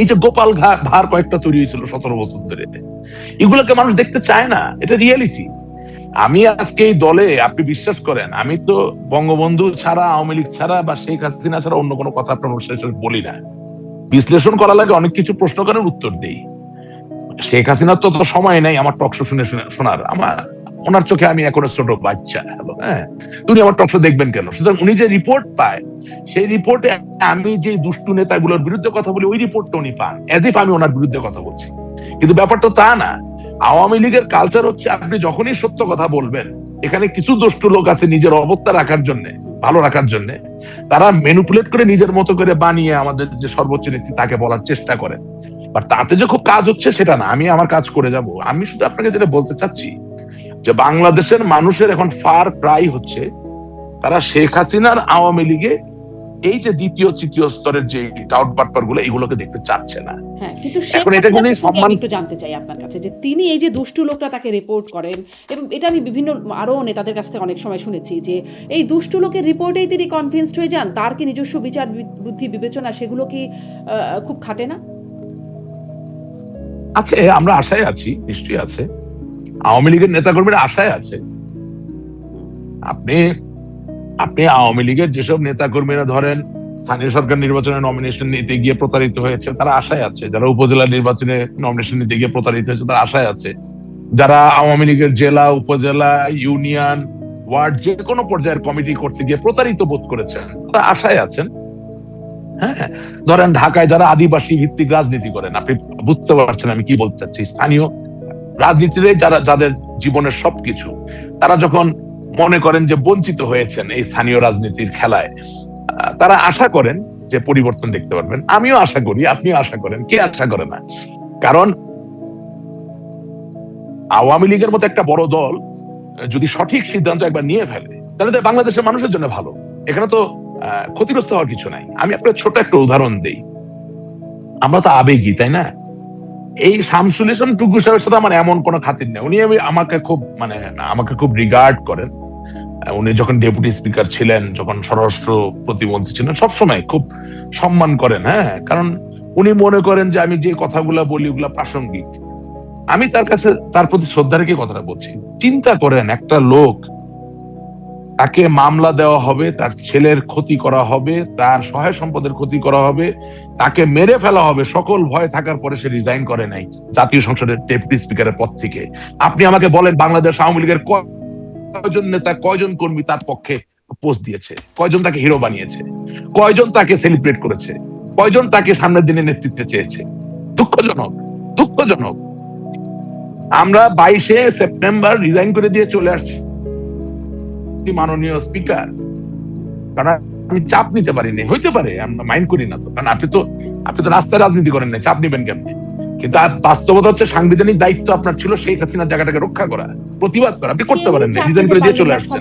এই যে গোপাল ভার কয়েকটা তৈরি হয়েছিল 17 বছর ধরে, এগুলোকে মানুষ দেখতে চায় না, এটা রিয়েলিটি। আমি আজকে এই দলে, আপনি বিশ্বাস করেন, আমি তো বঙ্গবন্ধু ছাড়া, আওয়ামী লীগ ছাড়া বা শেখ হাসিনা ছাড়া অন্য কোনো কথা আপনার বলি না। বিশ্লেষণ করা লাগে, অনেক কিছু প্রশ্ন করেন, উত্তর দেই। শেখ হাসিনার তো সময় নাই আমার টকশো শোনার। ওনার চোখে আমি এখন ছোট বাচ্চা। হ্যালো, হ্যাঁ, উনি আমার টকশো দেখবেন কেন? সুতরাং উনি যে রিপোর্ট পায়, সেই রিপোর্টে আমি যে দুষ্টু নেতাগুলোর বিরুদ্ধে কথা বলি, ওই রিপোর্টটা উনি পান, এদিপ আমি ওনার বিরুদ্ধে কথা বলছি। কিন্তু ব্যাপারটা তা না। আওয়ামী লীগের কালচার হচ্ছে, আপনি যখনই সত্য কথা বলবেন, এখানে কিছু দুষ্টু লোক আছে নিজের অবস্থা রাখার জন্য, ভালো রাখার জন্য, তারা ম্যানিপুলেট করে নিজের মতো করে বানিয়ে আমাদের যে সর্বোচ্চ নেত্রী তাকে বলার চেষ্টা করেন। বাট তাতে যে খুব কাজ হচ্ছে সেটা না। আমি আমার কাজ করে যাব। আমি শুধু আপনাকে যেটা বলতে চাচ্ছি, যে বাংলাদেশের মানুষের এখন ফার ক্রাই হচ্ছে, তারা শেখ হাসিনার আওয়ামী লীগে এই যে দ্বিতীয় তৃতীয় স্তরের যে টাউট বাটপার গুলো, এগুলোকে দেখতে চাচ্ছে না। হ্যাঁ, কিন্তু শেখ এখন এটা হাসিনার নিয়ে প্রসঙ্গে সম্মান আমি একটু জানতে চাই আপনার কাছে, যে তিনি এই যে দুষ্টু লোকরা তাকে রিপোর্ট করেন, এবং এটা আমি বিভিন্ন আরো নেতাদের কাছ থেকে অনেক সময় শুনেছি, যে এই দুষ্টু লোকের রিপোর্টেই তিনি কনভিন্সড হয়ে যান, তার কি নিজস্ব বিচার বুদ্ধি বিবেচনা সেগুলো কি খুব খাটে না? আছে, আমরা আশায় আছি, নিশ্চয়ই আছে। আওয়ামী লীগের নেতাকর্মীরা আশায় আছে। আপনি আপনি আওয়ামী লীগের যেসব নেতাকর্মীরা ধরেন স্থানীয় সরকার নির্বাচনে নমিনেশন নিতে গিয়ে প্রতারিত হয়েছে, তারা আশায় আছে। যারা উপজেলা নির্বাচনে নমিনেশন নিতে গিয়ে প্রতারিত হয়েছে, তারা আশায় আছে। যারা আওয়ামী লীগের জেলা, উপজেলা, ইউনিয়ন, ওয়ার্ড, যে কোনো পর্যায়ের কমিটি করতে গিয়ে প্রতারিত বোধ করেছেন, তারা আশায় আছেন। হ্যাঁ, ধরেন ঢাকায় যারা আদিবাসী ভিত্তিক রাজনীতি করেন, আপনি বুঝতে পারছেন আমি কি বলতে চাচ্ছি, স্থানীয় রাজনীতিতে যাদের জীবনের সবকিছু, তারা যখন মনে করেন যে বঞ্চিত হয়েছেন এই স্থানীয় রাজনীতির খেলায়, তারা আশা করেন যে পরিবর্তন দেখতে পারবেন। আমিও আশা করি, আপনিও আশা করেন, কে আশা করে না? কারণ আওয়ামী লীগের মতো একটা বড় দল যদি সঠিক সিদ্ধান্ত একবার নিয়ে ফেলে, তাহলে তো বাংলাদেশের মানুষের জন্য ভালো। এখানে তো ক্ষতিগ্রস্ত হওয়ার কিছু নাই। আমি আপনার ছোট একটা উদাহরণ দেই। আমরা তো আবেগী, তাই না? এই শামসুল ইসলাম টুকু সাহেবের সাথে আমার এমন কোনো খাতির নেই। উনি আমাকে খুব রিগার্ড করেন। উনি যখন ডেপুটি স্পিকার ছিলেন, যখন স্বরাষ্ট্র প্রতিমন্ত্রী ছিলেন, সবসময় খুব সম্মান করেন। হ্যাঁ, কারণ উনি মনে করেন যে আমি যে কথাগুলা বলি ওগুলা প্রাসঙ্গিক। আমি তার প্রতি শ্রদ্ধা রেখে কথাটা বলছি। চিন্তা করেন, একটা লোক, তাকে মামলা দেওয়া হবে, তার ছেলের ক্ষতি করা হবে, তার সহায় সম্পদের ক্ষতি করা হবে, তাকে মেরে ফেলা হবে, সকল ভয় থাকার পরে সে রিজাইন করে নাই জাতীয় সংসদের ডেপুটি স্পিকারের পদ থেকে। আপনি আমাকে বলেন, বাংলাদেশ আওয়ামী লীগের কয়জন নেতা, কয়জন কর্মী তার পক্ষে পোস্ট দিয়েছে? কয়জন তাকে হিরো বানিয়েছে? কয়জন তাকে সেলিব্রেট করেছে? কয়জন তাকে সামনের দিনে নেতৃত্বে চেয়েছে? দুঃখজনক, দুঃখজনক। আমরা 22শে সেপ্টেম্বর রিজাইন করে দিয়ে চলে আসছি মাননীয় স্পিকার, কারণ আমি চাপ নিতে পারিনি। হইতে পারে, আমরা মাইন্ড করি না তো, কারণ আপনি তো রাস্তায় রাজনীতি করেন না, চাপ নিবেন কেমনি? কিন্তু বাস্তবতা হচ্ছে, সাংবিধানিক দায়িত্ব আপনার ছিল শেখ হাসিনার জায়গাটাকে রক্ষা করা, প্রতিবাদ করা। আপনি করতে পারেন না, রিজাইন করে দিয়ে চলে আসছেন।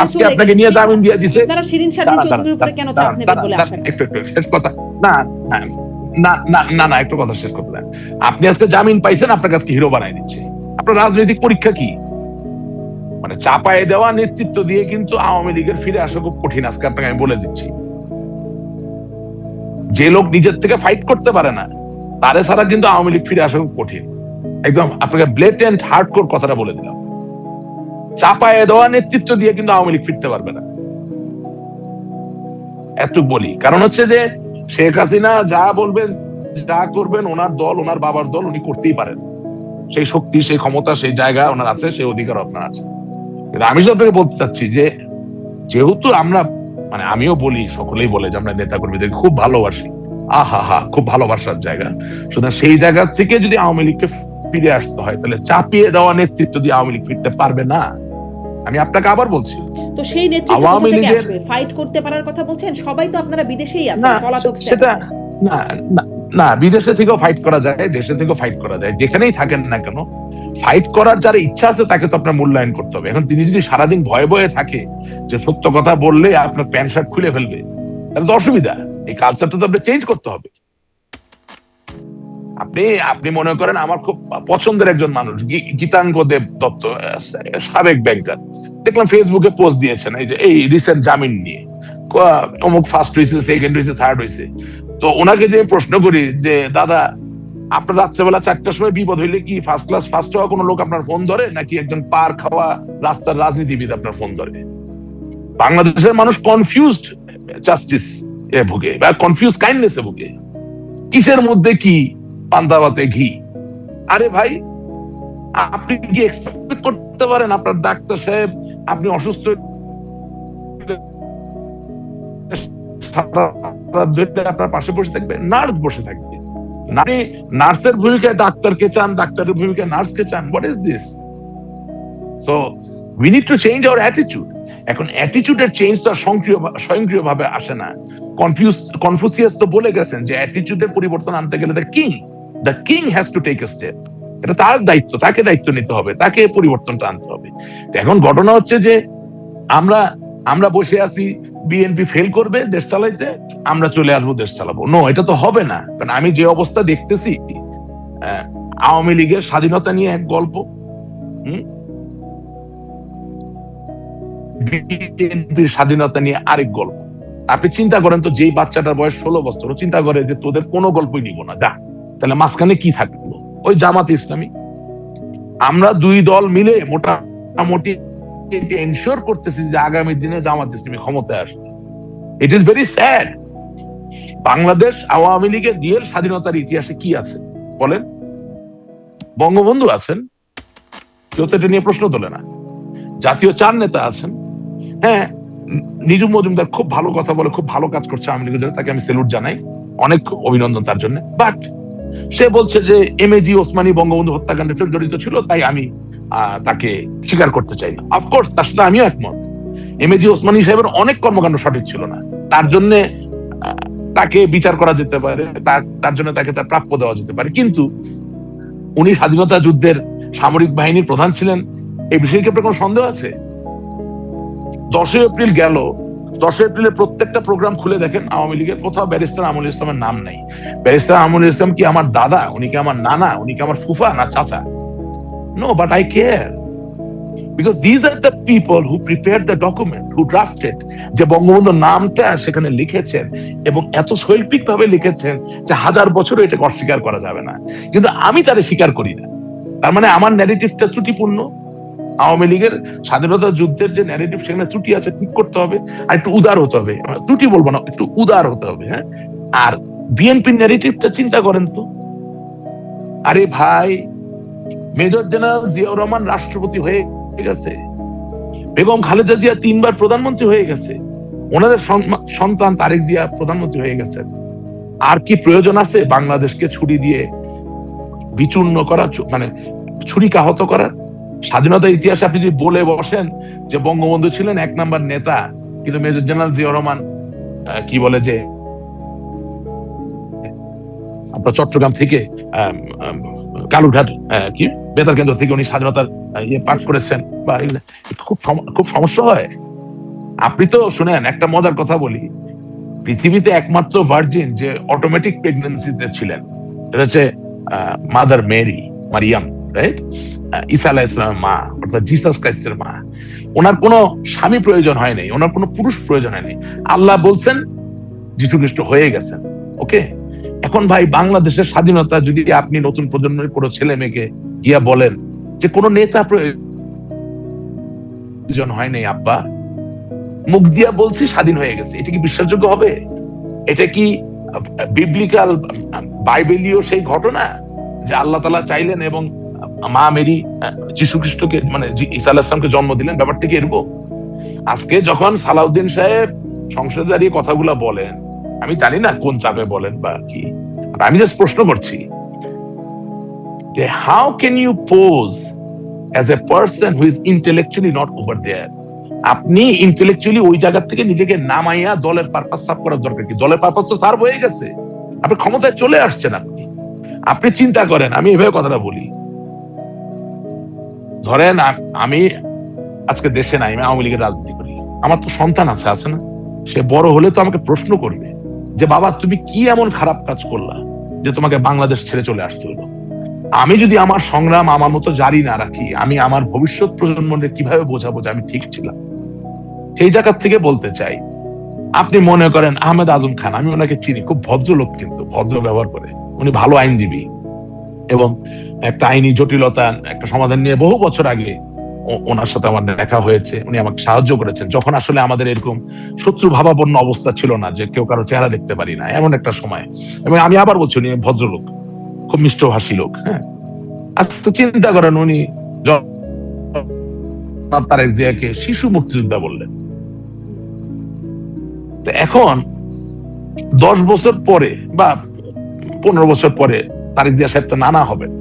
আজকে আপনাকে নিয়ে জামিন দিয়ে দিছে। তারা শিরিন শারমিন চৌধুরীর উপরে কেন চাপ নেবে বলে আশা করেন? একটু শেষ কথা। না না না না না, একটু কথা শেষ করতে দেন। আপনি আজকে জামিন পাইছেন, আপনার কাছে হিরো বানাই দিচ্ছে। আপনার রাজনৈতিক পরীক্ষা কি? মানে চাপায়ে দেওয়া নেতৃত্ব দিয়ে কিন্তু আওয়ামী লীগের ফিরে আসা খুব কঠিন। আজকে আপনাকে আমি বলে দিচ্ছি, যে লোক নিজের থেকে ফাইট করতে পারে না, তারে ছাড়া কিন্তু আওয়ামী লীগ ফিরে আসা খুব কঠিন। একদম আপনাকে ব্লেটেন্ট হার্ডকোর কথাটা বলে দিলাম। চাপায়ে দেওয়া নেতৃত্ব দিয়ে কিন্তু আওয়ামী লীগ ফিরতে পারবে না, এতটুকু বলি। কারণ হচ্ছে যে শেখ হাসিনা যা বলবেন, যা করবেন, ওনার দল, ওনার বাবার দল উনি করতেই পারেন। সেই শক্তি, সেই ক্ষমতা, সেই জায়গা ওনার আছে, সেই অধিকার আপনার আছে। কিন্তু আমি শুধু আপনাকে বলতে চাচ্ছি যে যেহেতু আমরা মানে আমিও বলি, সকলেই বলে যে আমরা নেতা কর্মীদের খুব ভালোবাসি, খুব ভালোবাসার জায়গা, সুতরাং সেই জায়গা থেকে যদি আওয়ামী লীগকে ফিরে আসতে হয় তাহলে চাপিয়ে দেওয়া নেতৃত্ব দিয়ে আওয়ামী লীগ ফিরতে পারবে না। আমি আপনাকে আবার বলছি, তো সেই নেতৃত্ব আওয়ামী কোথা থেকে লীগের আসবে? ফাইট করতে পারার কথা বলছেন, সবাই তো আপনারা বিদেশেই আছেন, না পলাতক সেটা স্ট্যাটাসে। না না না, বিদেশে থেকেও ফাইট করা যায়, দেশে থেকেও ফাইট করা যায়, যেখানেই থাকেন না কেন ফাইট করার যার ইচ্ছা আছে তাকে তো আপনার মূল্যায়ন করতে হবে। এখন তিনি যদি সারাদিন ভয়ে ভয়ে থাকে যে সত্য কথা বললে আপনার প্যান্ট শার্ট খুলে ফেলবে, তাহলে তো অসুবিধা। এই কালচারটা তো আপনার চেঞ্জ করতে হবে। আপনি আপনি মনে করেন আমার খুব পছন্দের একজন মানুষ গীতাঙ্গ দেব দত্ত, সাবেক ব্যাংকার, দেখলাম ফেসবুকে পোস্ট দিয়েছেন এই যে এই রিসেন্ট জামিন নিয়ে, অমুক ফার্স্ট হয়েছে, সেকেন্ড হয়েছে, থার্ড হয়েছে। তো ওনাকে যে প্রশ্ন করি যে দাদা, আপনার রাত্রেবেলা 4টার সময় বিপদ হইলে কি ফার্স্ট ক্লাস ফার্স্ট হওয়া কোনো লোক আপনার ফোন ধরে, নাকি একজন পার খাওয়া রাস্তার রাজনীতিবিদ আপনার ফোন ধরে? বাংলাদেশের মানুষ কনফিউজড জাস্টিস এ ভুগে বা কনফিউজ কাইন্ডনেস এ ভুগে। কিসের মধ্যে কি পান্তা ভাতে ঘি? আরে ভাই, আপনি কি এক্সপেক্ট করতে পারেন আপনার ডাক্তার সাহেব আপনি অসুস্থ আপনার পাশে বসে থাকবে? নার্স বসে থাকবে। নার্সের ভূমিকায় ডাক্তারকে চান, ডাক্তারের ভূমিকায় নার্সকে চান। What is this? So we need to change our attitude. এখন অ্যাটিটিউডের চেঞ্জ তো স্বয়ংক্রিয় ভাবে আসে না। কনফুসিয়াস তো বলে গেছেন যে অ্যাটিটিউডের পরিবর্তন আনতে গেলে the king has to take a step. এটা তার দায়িত্ব, তাকে দায়িত্ব নিতে হবে, তাকে পরিবর্তনটা আনতে হবে। এখন ঘটনা হচ্ছে যে আমরা বসে আছি, বিএনপি ফেল করবে দেশ চালাইতে, আমরা চলে আসবো দেশ চালাবো। নো, এটা তো হবে না। কারণ আমি যে অবস্থা দেখতেছি, আওয়ামী লীগের স্বাধীনতা নিয়ে এক গল্প, বিএনপির স্বাধীনতা নিয়ে আরেক গল্প। আপনি চিন্তা করেন তো, যেই বাচ্চাটার বয়স 16 বছর, চিন্তা করে যে তোদের কোনো গল্পই নিব না, যা, তাহলে মাঝখানে কি থাকলো? ওই জামাত ইসলামী। আমরা দুই দল মিলে মোটামুটি এনশিওর করতেছি যে আগামী দিনে জামাত ইসলামী ক্ষমতায় আসবে। It is very sad. Bangladesh Awami লীগের রিয়েল স্বাধীনতার ইতিহাসে কি আছে বলেন? বঙ্গবন্ধু আছেন, কেউ তো এটা নিয়ে প্রশ্ন তোলে না। জাতীয় 4 নেতা আছেন। হ্যাঁ, নিজুম মজুমদার খুব ভালো কথা বলে, খুব ভালো কাজ করছে আওয়ামী লীগের জন্য, তাকে আমি সেলুট জানাই, অনেক অভিনন্দন তার জন্য। বাট সে বলছে যে এমএজি ওসমানী বঙ্গবন্ধু হত্যাকাণ্ডে জড়িত ছিল, তাই আমি তাকে স্বীকার করতে চাই না। অফকোর্স তার সাথে আমিও একমত। এমএজি ওসমানী সাহেবের অনেক কর্মকাণ্ড সঠিক ছিল না, তার জন্য তাকে বিচার করা যেতে পারে, তার জন্য তাকে তার প্রাপ্য দেওয়া যেতে পারে। কিন্তু উনি স্বাধীনতা যুদ্ধের সামরিক বাহিনীর প্রধান ছিলেন, এই বিষয়ে কি আপনার কোনো সন্দেহ আছে? 10 এপ্রিল গেল, 10 এপ্রিলের প্রত্যেকটা প্রোগ্রাম খুলে দেখেন আওয়ামী লীগের, কোথাও ব্যারিস্টার আমুল ইসলামের নাম নাই। ব্যারিস্টার আমুল ইসলাম কি আমার দাদা? উনি কি আমার নানা? উনি কি আমার ফুফা না চাচা? No, but I care, because these are the people who prepared the document, who drafted, যে বঙ্গবন্ধুর নামটা সেখানে লিখেছেন এবং এত শৈল্পিক ভাবে লিখেছেন যে 1000 বছরও এটাকে অস্বীকার করা যাবে না। কিন্তু আমি তারে স্বীকার করি না। তার মানে আমার ন্যারেটিভটা ত্রুটিপূর্ণ। আওয়ামী লীগের স্বাধীনতা যুদ্ধের যে ন্যারেটিভ, সেখানে ত্রুটি আছে, ঠিক করতে হবে, আর একটু উদার হতে হবে। ত্রুটি বলবো না, একটু উদার হতে হবে। হ্যাঁ, আর বিএনপির ন্যারেটিভটা চিন্তা করেন তো। আরে ভাই, মেজর জেনারেল জিয়াউর রহমান রাষ্ট্রপতি হয়ে গেছে, বেগম খালেদা জিয়া 3 বার প্রধানমন্ত্রী হয়ে গেছে, ওনাদের সন্তান তারেক জিয়া প্রধানমন্ত্রী হয়ে গেছেন। আর কি প্রয়োজন আছে বাংলাদেশকে ছুরি দিয়ে বিচূর্ণ করা, মানে ছুরিকাহত করার? স্বাধীনতার ইতিহাসে আপনি যদি বলে বসেন যে বঙ্গবন্ধু ছিলেন 1 নাম্বার নেতা, কিন্তু মেজর জেনারেল জিয়াউর রহমান কি বলে যে আপনার চট্টগ্রাম থেকে কালুরঘাট কি বেতার কেন্দ্র থেকে উনি স্বাধীনতার পাঠ করেছেন, বা খুব সমস্যা হয়। আপনি তো শুনেন, একটা মজার কথা বলি, পৃথিবীতে একমাত্র ভার্জিন যে অটোমেটিক প্রেগন্যান্সিতে ছিলেন, এটা হচ্ছে মাদার মেরি, মারিয়াম, রাইট? ঈসা আলাইহিস সালামের মা, অর্থাৎ জিসাস ক্রাইস্টের মা। ওনার কোনো স্বামী প্রয়োজন হয় নাই, ওনার কোনো পুরুষ প্রয়োজন হয় নাই। আল্লাহ বলছেন, যীশু খ্রিস্ট হয়ে গেছেন। ওকে, এখন ভাই বাংলাদেশের স্বাধীনতা যদি আপনি নতুন প্রজন্মের কোনো ছেলে মেয়েকে গিয়া বলেন যে কোনো নেতা প্রয়োজন হয় নাই আব্বা, মুখ দিয়া বলছি স্বাধীন হয়ে গেছে, এটা কি বিশ্বাসযোগ্য হবে? এটা কি বিবলিক্যাল, বাইবেলীয় সেই ঘটনা যে আল্লাহ তাআলা চাইলেন এবং মা মেরি যীশু খ্রিস্টকে, মানে ঈসা আলাইহিস সালামকে জন্ম দিলেন? ব্যাপারটা কি এরকম? আজকে যখন সালাউদ্দিন সাহেব সংসদে দাঁড়িয়ে কথাগুলো বলেন, আমি জানি না কোন চাপে বলেন বা কি, আমি জাস্ট প্রশ্ন করছি যে how can you pose as a person who is intellectually not over there? আপনি ইন্টেলেকচুয়ালি ওই জায়গা থেকে নিজেকে নামাইয়া দলের পারপাস সাফ করার দরকার কি? দলের পারপাস তো সার্ভ হয়ে গেছে, আপনি ক্ষমতায় চলে আসছেন। আপনি চিন্তা করেন, আমি এভাবে কথাটা বলি, ধরেন আমি আজকে দেশে নাই, আমি আওয়ামী লীগের রাজনীতি করি, আমার তো সন্তান আছে না? সে বড় হলে তো আমাকে প্রশ্ন করবে যে বাবা তুমি কি এমন খারাপ কাজ করলা যে তোমাকে বাংলাদেশ ছেড়ে চলে আসতে হলো। আমি যদি আমার সংগ্রাম আমার মতো জারি না রাখি, আমি আমার ভবিষ্যৎ প্রজন্মকে কিভাবে বোঝাবো যে আমি ঠিক ছিলাম? সেই জায়গা থেকে বলতে চাই, আপনি মনে করেন আহমেদ আজম খান, আমি ওনাকে চিনি, খুব ভদ্রলোক, কিন্তু ভদ্র ব্যবহার করে, উনি ভালো আইনজীবী এবং একটা আইনি জটিলতা একটা সমাধান নিয়ে বহু বছর আগে ওনার সাথে আমার দেখা হয়েছে, উনি আমাকে সাহায্য করেছেন যখন আসলে আমাদের এরকম শত্রু ভাবাপন্ন অবস্থা ছিল না, যে কেউ কারো চেহারা দেখতে পারি না, এমন একটা সময়। এবং আমি আবার বলছি উনি ভদ্রলোক, খুব মিষ্টভাষী লোক। হ্যাঁ, আজকে চিন্তা করেন উনি তারেক জিয়াকে শিশু মুক্তিযোদ্ধা বললেন। এখন 10 বছর পরে বা 15 বছর পরে তারেক জিয়া সাহেব তো নানা হবেন,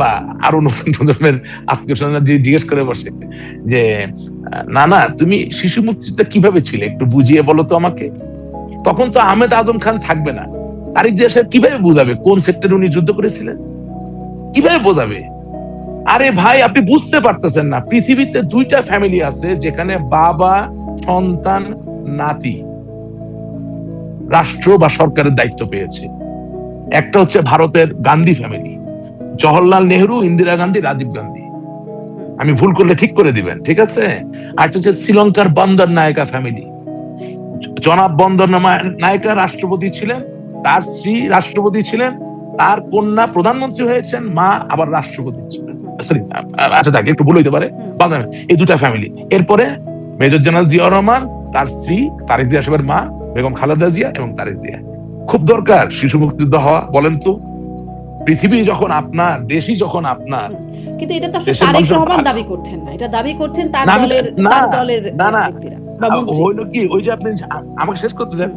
বা আরো নতুন প্রজন্মের আত্মীয় স্বজন জিজ্ঞেস করে বসে যে নানা তুমি শিশু মুক্তিযোদ্ধা কিভাবে ছিলে, একটু বুঝিয়ে বলো তো আমাকে। তখন তো আহমেদ আজম খান থাকবে না, তারেক জিয়া সাহেব কিভাবে বোঝাবে কোন সেক্টরে উনি যুদ্ধ করেছিলেন? কিভাবে বোঝাবে? আরে ভাই, আপনি বুঝতে পারতেছেন না, পৃথিবীতে 2টা ফ্যামিলি আছে যেখানে বাবা, সন্তান, নাতি রাষ্ট্র বা সরকারের দায়িত্ব পেয়েছে। একটা হচ্ছে ভারতের গান্ধী ফ্যামিলি, জওহরলাল নেহরু, ইন্দিরা গান্ধী, রাজীব গান্ধী। আমি ভুল করলে ঠিক করে দিবেন, ঠিক আছে? আর হচ্ছে শ্রীলঙ্কার বন্দর নায়কা ফ্যামিলি, জনাব বন্দর নায়কা রাষ্ট্রপতি ছিলেন, তার স্ত্রী রাষ্ট্রপতি ছিলেন, তার কন্যা প্রধানমন্ত্রী হয়েছেন, মা আবার রাষ্ট্রপতি ছিলেন। সরি, আচ্ছা থাকে একটু ভুল হইতে পারে। এই 2টা ফ্যামিলি। এরপরে মেজর জেনারেল জিয়াউর রহমান, তার স্ত্রী তারেক জিয়া সাহেবের মা বেগম খালেদা জিয়া এবং তারেক জিয়া। খুব দরকার শিশু মুক্তিযোদ্ধা হওয়া, বলেন তো? পৃথিবী যখন আপনার, দেশই যখন আপনার, কিন্তু এটা তো আসলে তারেক রহমান দাবি করছেন না, এটা দাবি করছেন তার দলের ব্যক্তিরা বা মন্ত্রী। হইলো কি, ওই যে আপনি আমাকে শেষ করতে দেন,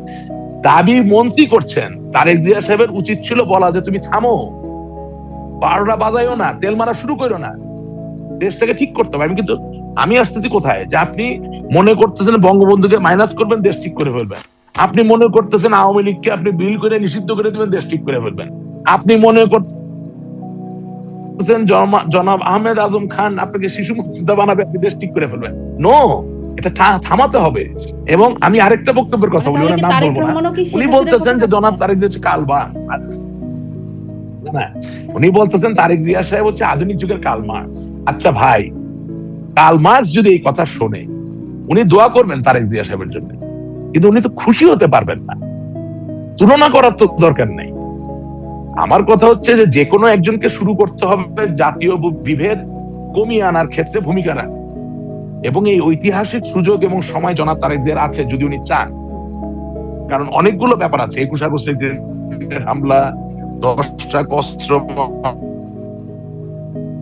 দাবি মন্ত্রী করছেন। তারেক জিয়া সাহেবের উচিত ছিল বলা যে তুমি থামো, 12টা বাজাইও না, তেল মারা শুরু করো না, দেশটাকে ঠিক করতে হবে। কিন্তু আমি আসতেছি কোথায়, যে আপনি মনে করতেছেন বঙ্গবন্ধুকে মাইনাস করবেন, দেশ ঠিক করে ফেলবেন। আপনি মনে করতেছেন আওয়ামী লীগকে আপনি বিল করে নিষিদ্ধ করে দিবেন, দেশ ঠিক করে ফেলবেন। আপনি মনে করতেছেন জনাব আহমেদ আজম খান আপনাকে শিশু মুক্তিযোদ্ধা বানাবে, আপনি দেশ ঠিক করে ফেলবেন। নো, এটা থামাতে হবে। এবং আমি আরেকটা বক্তব্যের কথা বলি, ওনার নাম বলবো না। উনি বলতেছেন যে জনাব তারেক জিয়া হচ্ছে কার্ল মার্কস। না, উনি বলতেছেন তারেক জিয়া সাহেব হচ্ছে আধুনিক যুগের কার্ল মার্কস। আচ্ছা ভাই, কার্ল মার্কস যদি এই কথা শোনে, উনি দোয়া করবেন তারেক জিয়া সাহেবের জন্য, কিন্তু উনি তো খুশি হতে পারবেন না। তুলনা করার তো দরকার নেই। আমার কথা হচ্ছে যে কোনো একজনকে শুরু করতে হবে জাতীয় বিভেদ কমিয়ে আনার ক্ষেত্রে ভূমিকা রাখা, এবং এই ঐতিহাসিক সুযোগ এবং সময় জনাব তারেক জিয়ার আছে যদি উনি চান। কারণ অনেকগুলো ব্যাপার আছে, 21 আগস্টের হামলা, 10টা অস্ত্র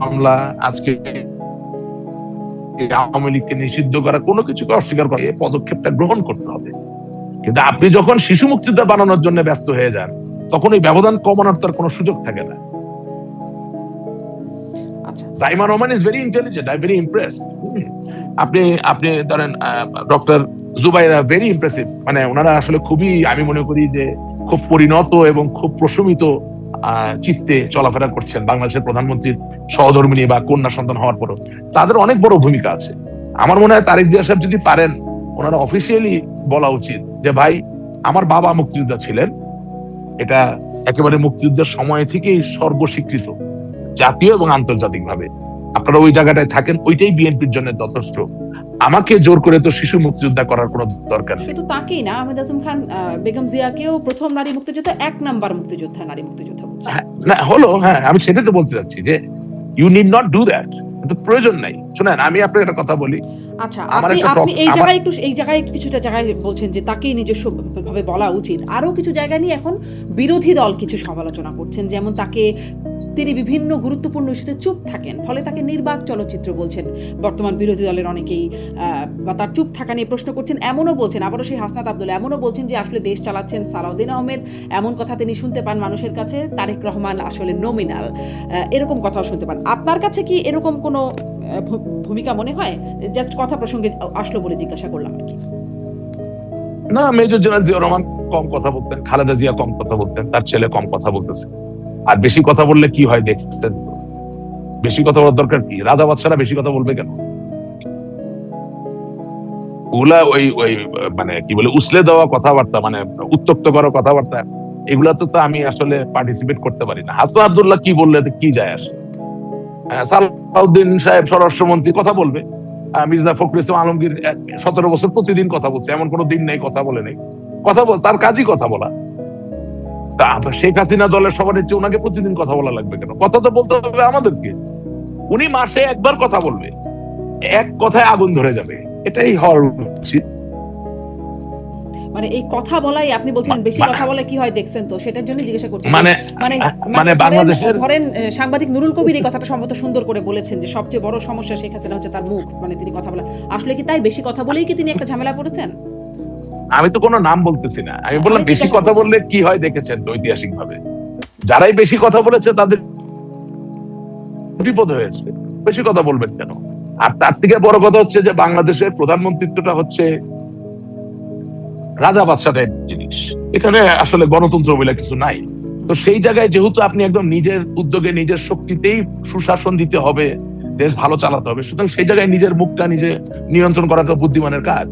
মামলা, আজকে আওয়ামী লীগকে নিষিদ্ধ করা, কোনো কিছুকে অস্বীকার করে পদক্ষেপটা গ্রহণ করতে হবে। কিন্তু আপনি যখন শিশু মুক্তিযোদ্ধা বানানোর জন্য ব্যস্ত হয়ে যান, তখন এই ব্যবধান কমানোর তার কোনো সুযোগ থাকে না। Zaima Rahman is very intelligent, I very impressed. আপনি ধরেন ডক্টর জুবাইরা, ভেরি ইমপ্রেসিভ। মানে ওনারা আসলে খুবই, আমি মনে করি যে খুব পরিণত এবং খুব প্রশমিত চিত্তে চলাফেরা করছেন বাংলাদেশের প্রধানমন্ত্রীর সহধর্মিণী বা কন্যা সন্তান হওয়ার পরও। তাদের অনেক বড় ভূমিকা আছে। আমার মনে হয় তারেক জিয়া সাহেব যদি পারেন, ওনারা অফিসিয়ালি বলা উচিত যে ভাই, আমার বাবা মুক্তিযোদ্ধা ছিলেন, এটা একেবারে মুক্তিযুদ্ধের সময় থেকেই সর্বস্বীকৃত জাতীয় এবং আন্তর্জাতিক ভাবে। আপনারা ওই জায়গাটায় থাকেন, ওইটাই বিএনপির জন্য যথেষ্ট। আমাকে জোর করে তো শিশু মুক্তিযোদ্ধা করার কোনো দরকার নেই। শুধু তাকেই না, আহমেদ আজম খান বেগম জিয়াকেও প্রথম নারী মুক্তিযোদ্ধা, 1 নাম্বার মুক্তিযোদ্ধা, নারী মুক্তিযোদ্ধা বলছে। না হলো, হ্যাঁ, আমি সেটাই তো বলতে চাচ্ছি যে you need not do that, প্রয়োজন নাই। শুনেন, আমি আপনাকে একটা কথা বলি। আচ্ছা, আমার আপনি একটা আপনি এই আমার জায়গায় একটু কিছুটা জায়গায় বলছেন যে তাকেই নিজস্ব ভাবে বলা উচিত। আরো কিছু জায়গা নিয়ে এখন বিরোধী দল কিছু সমালোচনা করছেন, যেমন তিনি বিভিন্ন গুরুত্বপূর্ণ ইস্যুতে চুপ থাকেন, ফলে তাকে নির্বাক চলচ্চিত্র বলছেন বর্তমান বিরোধী দলের অনেকেই, বা তার চুপ থাকা নিয়ে প্রশ্ন করছেন। এমনও বলছেন, আবারও সেই হাসনাত আব্দুল্লাহ এমনও বলছেন যে আসলে দেশ চালাচ্ছেন সালাউদ্দিন আহমেদ, এমন কথা তিনি শুনতে পান মানুষের কাছে, তারেক রহমান আসলে নমিনাল, এরকম কথাও শুনতে পান। আপনার কাছে কি এরকম কোনো ভূমিকা মনে হয়? জাস্ট কথা প্রসঙ্গে আসলো বলে জিজ্ঞাসা করলাম আর কি। না, মেজর জেনারেল জিয়া রহমান কম কথা বলতেন, খালেদা জিয়া কম কথা বলতেন, তার ছেলে কম কথা বলতেছে। আর বেশি কথা বললে কি হয় দেখছেন তো। বেশি কথা বলার দরকার কি? রাজা বাদশারা বেশি কথা বলবে কেন? ওগুলা ওই ওই মানে কি বলে উসলে দেওয়া কথাবার্তা, মানে উত্তক্ত করা কথাবার্তা, এগুলা তো আমি আসলে পার্টিসিপেট করতে পারি না। হাসান আব্দুল্লাহ কি বললে কি যায় আসে? সালাউদ্দিন সাহেব স্বরাষ্ট্রমন্ত্রী কথা বলবে, মির্জা ফখরুল ইসলাম আলমগীর 17 বছর প্রতিদিন কথা বলছে, এমন কোনো দিন নেই কথা বলে নেই। কথা বল, তার কাজই কথা বলা। তা শেখ হাসিনা দলের সভানেত্রী, ওনাকে প্রতিদিন কথা বলা লাগবে কেন? কথা তো বলতে হবে আমাদেরকে। উনি মাসে একবার কথা বলবে, এক কথায় আগুন ধরে যাবে, এটাই হওয়ার উচিত। মানে এই কথা বলাই আপনি বলছিলেন বেশি কথা বলে কি হয় দেখছেন তো, সেটার জন্য জিজ্ঞাসা করছি। মানে মানে বাংলাদেশের ধরেন সাংবাদিক নুরুল কবির এই কথাটা সম্ভবত সুন্দর করে বলেছেন যে সবচেয়ে বড় সমস্যা শেখ হাসিনা হচ্ছে তার মুখ, মানে তিনি কথা বলা। আসলে কি তাই? বেশি কথা বলেই কি তিনি একটা ঝামেলা পড়েছেন? আমি তো কোনো নাম বলতেছি না, আমি বললাম বেশি কথা বললে কি হয় দেখেছেন তো ঐতিহাসিক ভাবে। যারাই বেশি কথা বলেছে তাদের বিপদ হয়েছে। বেশি কথা বলবেন কেন? আর তার থেকে বড় কথা হচ্ছে যে বাংলাদেশের প্রধানমন্ত্রিত্বটা হচ্ছে রাজা বাদশা টাইপ জিনিস, এখানে আসলে গণতন্ত্র বলে কিছু নাই। তো সেই জায়গায় যেহেতু আপনি একদম নিজের উদ্যোগে নিজের শক্তিতেই সুশাসন দিতে হবে, দেশ ভালো চালাতে হবে, সুতরাং সেই জায়গায় নিজের মুখটা নিজে নিয়ন্ত্রণ করাটা বুদ্ধিমানের কাজ।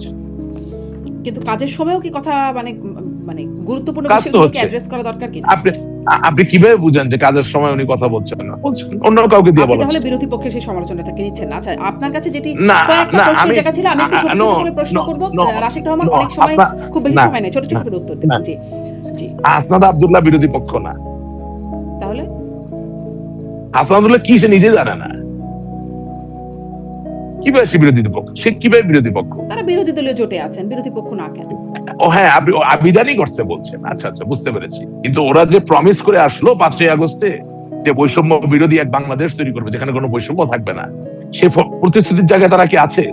কিন্তু কাজের সময়ও কি কথা মানে মানে গুরুত্বপূর্ণ কাজ তো বিষয়গুলোকে হচ্ছে। অ্যাড্রেস করা দরকার কি? আপনি কিভাবে বুঝেন যে কাজের সময় উনি কথা বলছেন না? বলছেন, অন্য কাউকে দিয়ে আপনি বলছেন। তাহলে বিরোধী পক্ষের সেই সমালোচনাটাকে নিচ্ছেন না। আচ্ছা, আপনার কাছে যেটি না, কয়েকটা না, প্রশ্নের জায়গা ছিল, আমি একটু ছোট ছোট করে প্রশ্ন করব। রাশিদ রহমান অনেক সময়, খুব বেশি সময় নেই, ছোট ছোট করে উত্তর দেন। জি জি। হাসনাত আব্দুল্লাহ বিরোধী পক্ষ না। তাহলে হাসনাত আব্দুল্লাহ কি সে নিজে জানে না? কিভাবে সে বিরোধী পক্ষ? সে কিভাবে বিরোধী পক্ষ? তারা বিরোধী দলীয় জোটে আছেন, বিরোধী পক্ষ না কেন? ও হ্যাঁ, আপনি আবিদানি করতে বলছেন। আচ্ছা আচ্ছা, বুঝতে পেরেছি। কিন্তু ওরা যে প্রমিস করে আসলো 5ই আগস্টে যে বৈষম্য বিরোধী এক বাংলাদেশ তৈরি করবে যেখানে কোনো বৈষম্য থাকবে না, সে প্রতিশ্রুতির জায়গায় তারা কি আছে?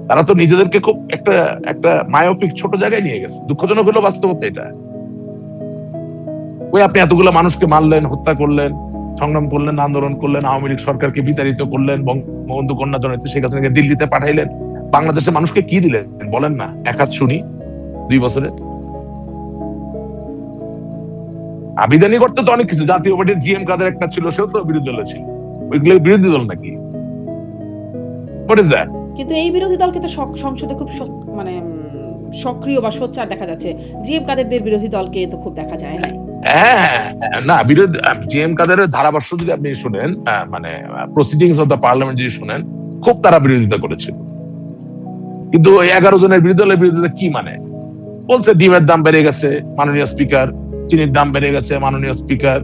তারা তো নিজেদেরকে খুব একটা মায়োপিক ছোট জায়গায় নিয়ে গেছে। দুঃখজনক হলো বাস্তবতা এটা। ওই আপনি এতগুলো মানুষকে মারলেন, হত্যা করলেন, সংগ্রাম করলেন, আন্দোলন করলেন, আওয়ামী লীগ সরকারকে বিতাড়িত করলেন, বঙ্গবন্ধু কন্যা জননেত্রী শেখ হাসিনাকে দিল্লিতে পাঠাইলেন, বাংলাদেশের মানুষকে কি দিলেন বলেন না? এক হাত শুনি 2 বছরে। আবিদানি করতে তো অনেক কিছু, জাতীয় পার্টির জিএম কাদের একটা ছিল, সেও তো বিরোধী দলে ছিল। ওইগুলো বিরোধী দল নাকি? What is that? কিন্তু এই বিরোধী দলকে তো সংসদে খুব মানে সক্রিয় বা সোচ্চার দেখা যাচ্ছে। জিএম কাদেরদের বিরোধী দলকে তো খুব দেখা যায় না। হ্যাঁ, না, বিরোধী জিএম কাদেরের ধারাভাষ্য যদি আপনি শুনেন, মানে প্রসিডিংস অফ দ্য পার্লামেন্ট যদি শুনেন, খুব তারা বিরোধিতা করেছিল। কিন্তু ওই 11 জনের বিরোধী দলের বিরোধিতা কি মানে? বলছে ডিমের দাম বেড়ে গেছে মাননীয় স্পিকার, চিনির দাম বেড়ে গেছে মাননীয় স্পিকার,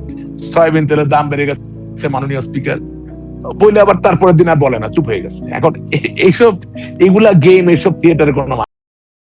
সয়াবিন তেলের দাম বেড়ে গেছে মাননীয় স্পিকার, বলে আবার তারপরের দিন আর বলে না, চুপ হয়ে গেছে। এখন এইগুলা গেম, এইসব থিয়েটারের কোনো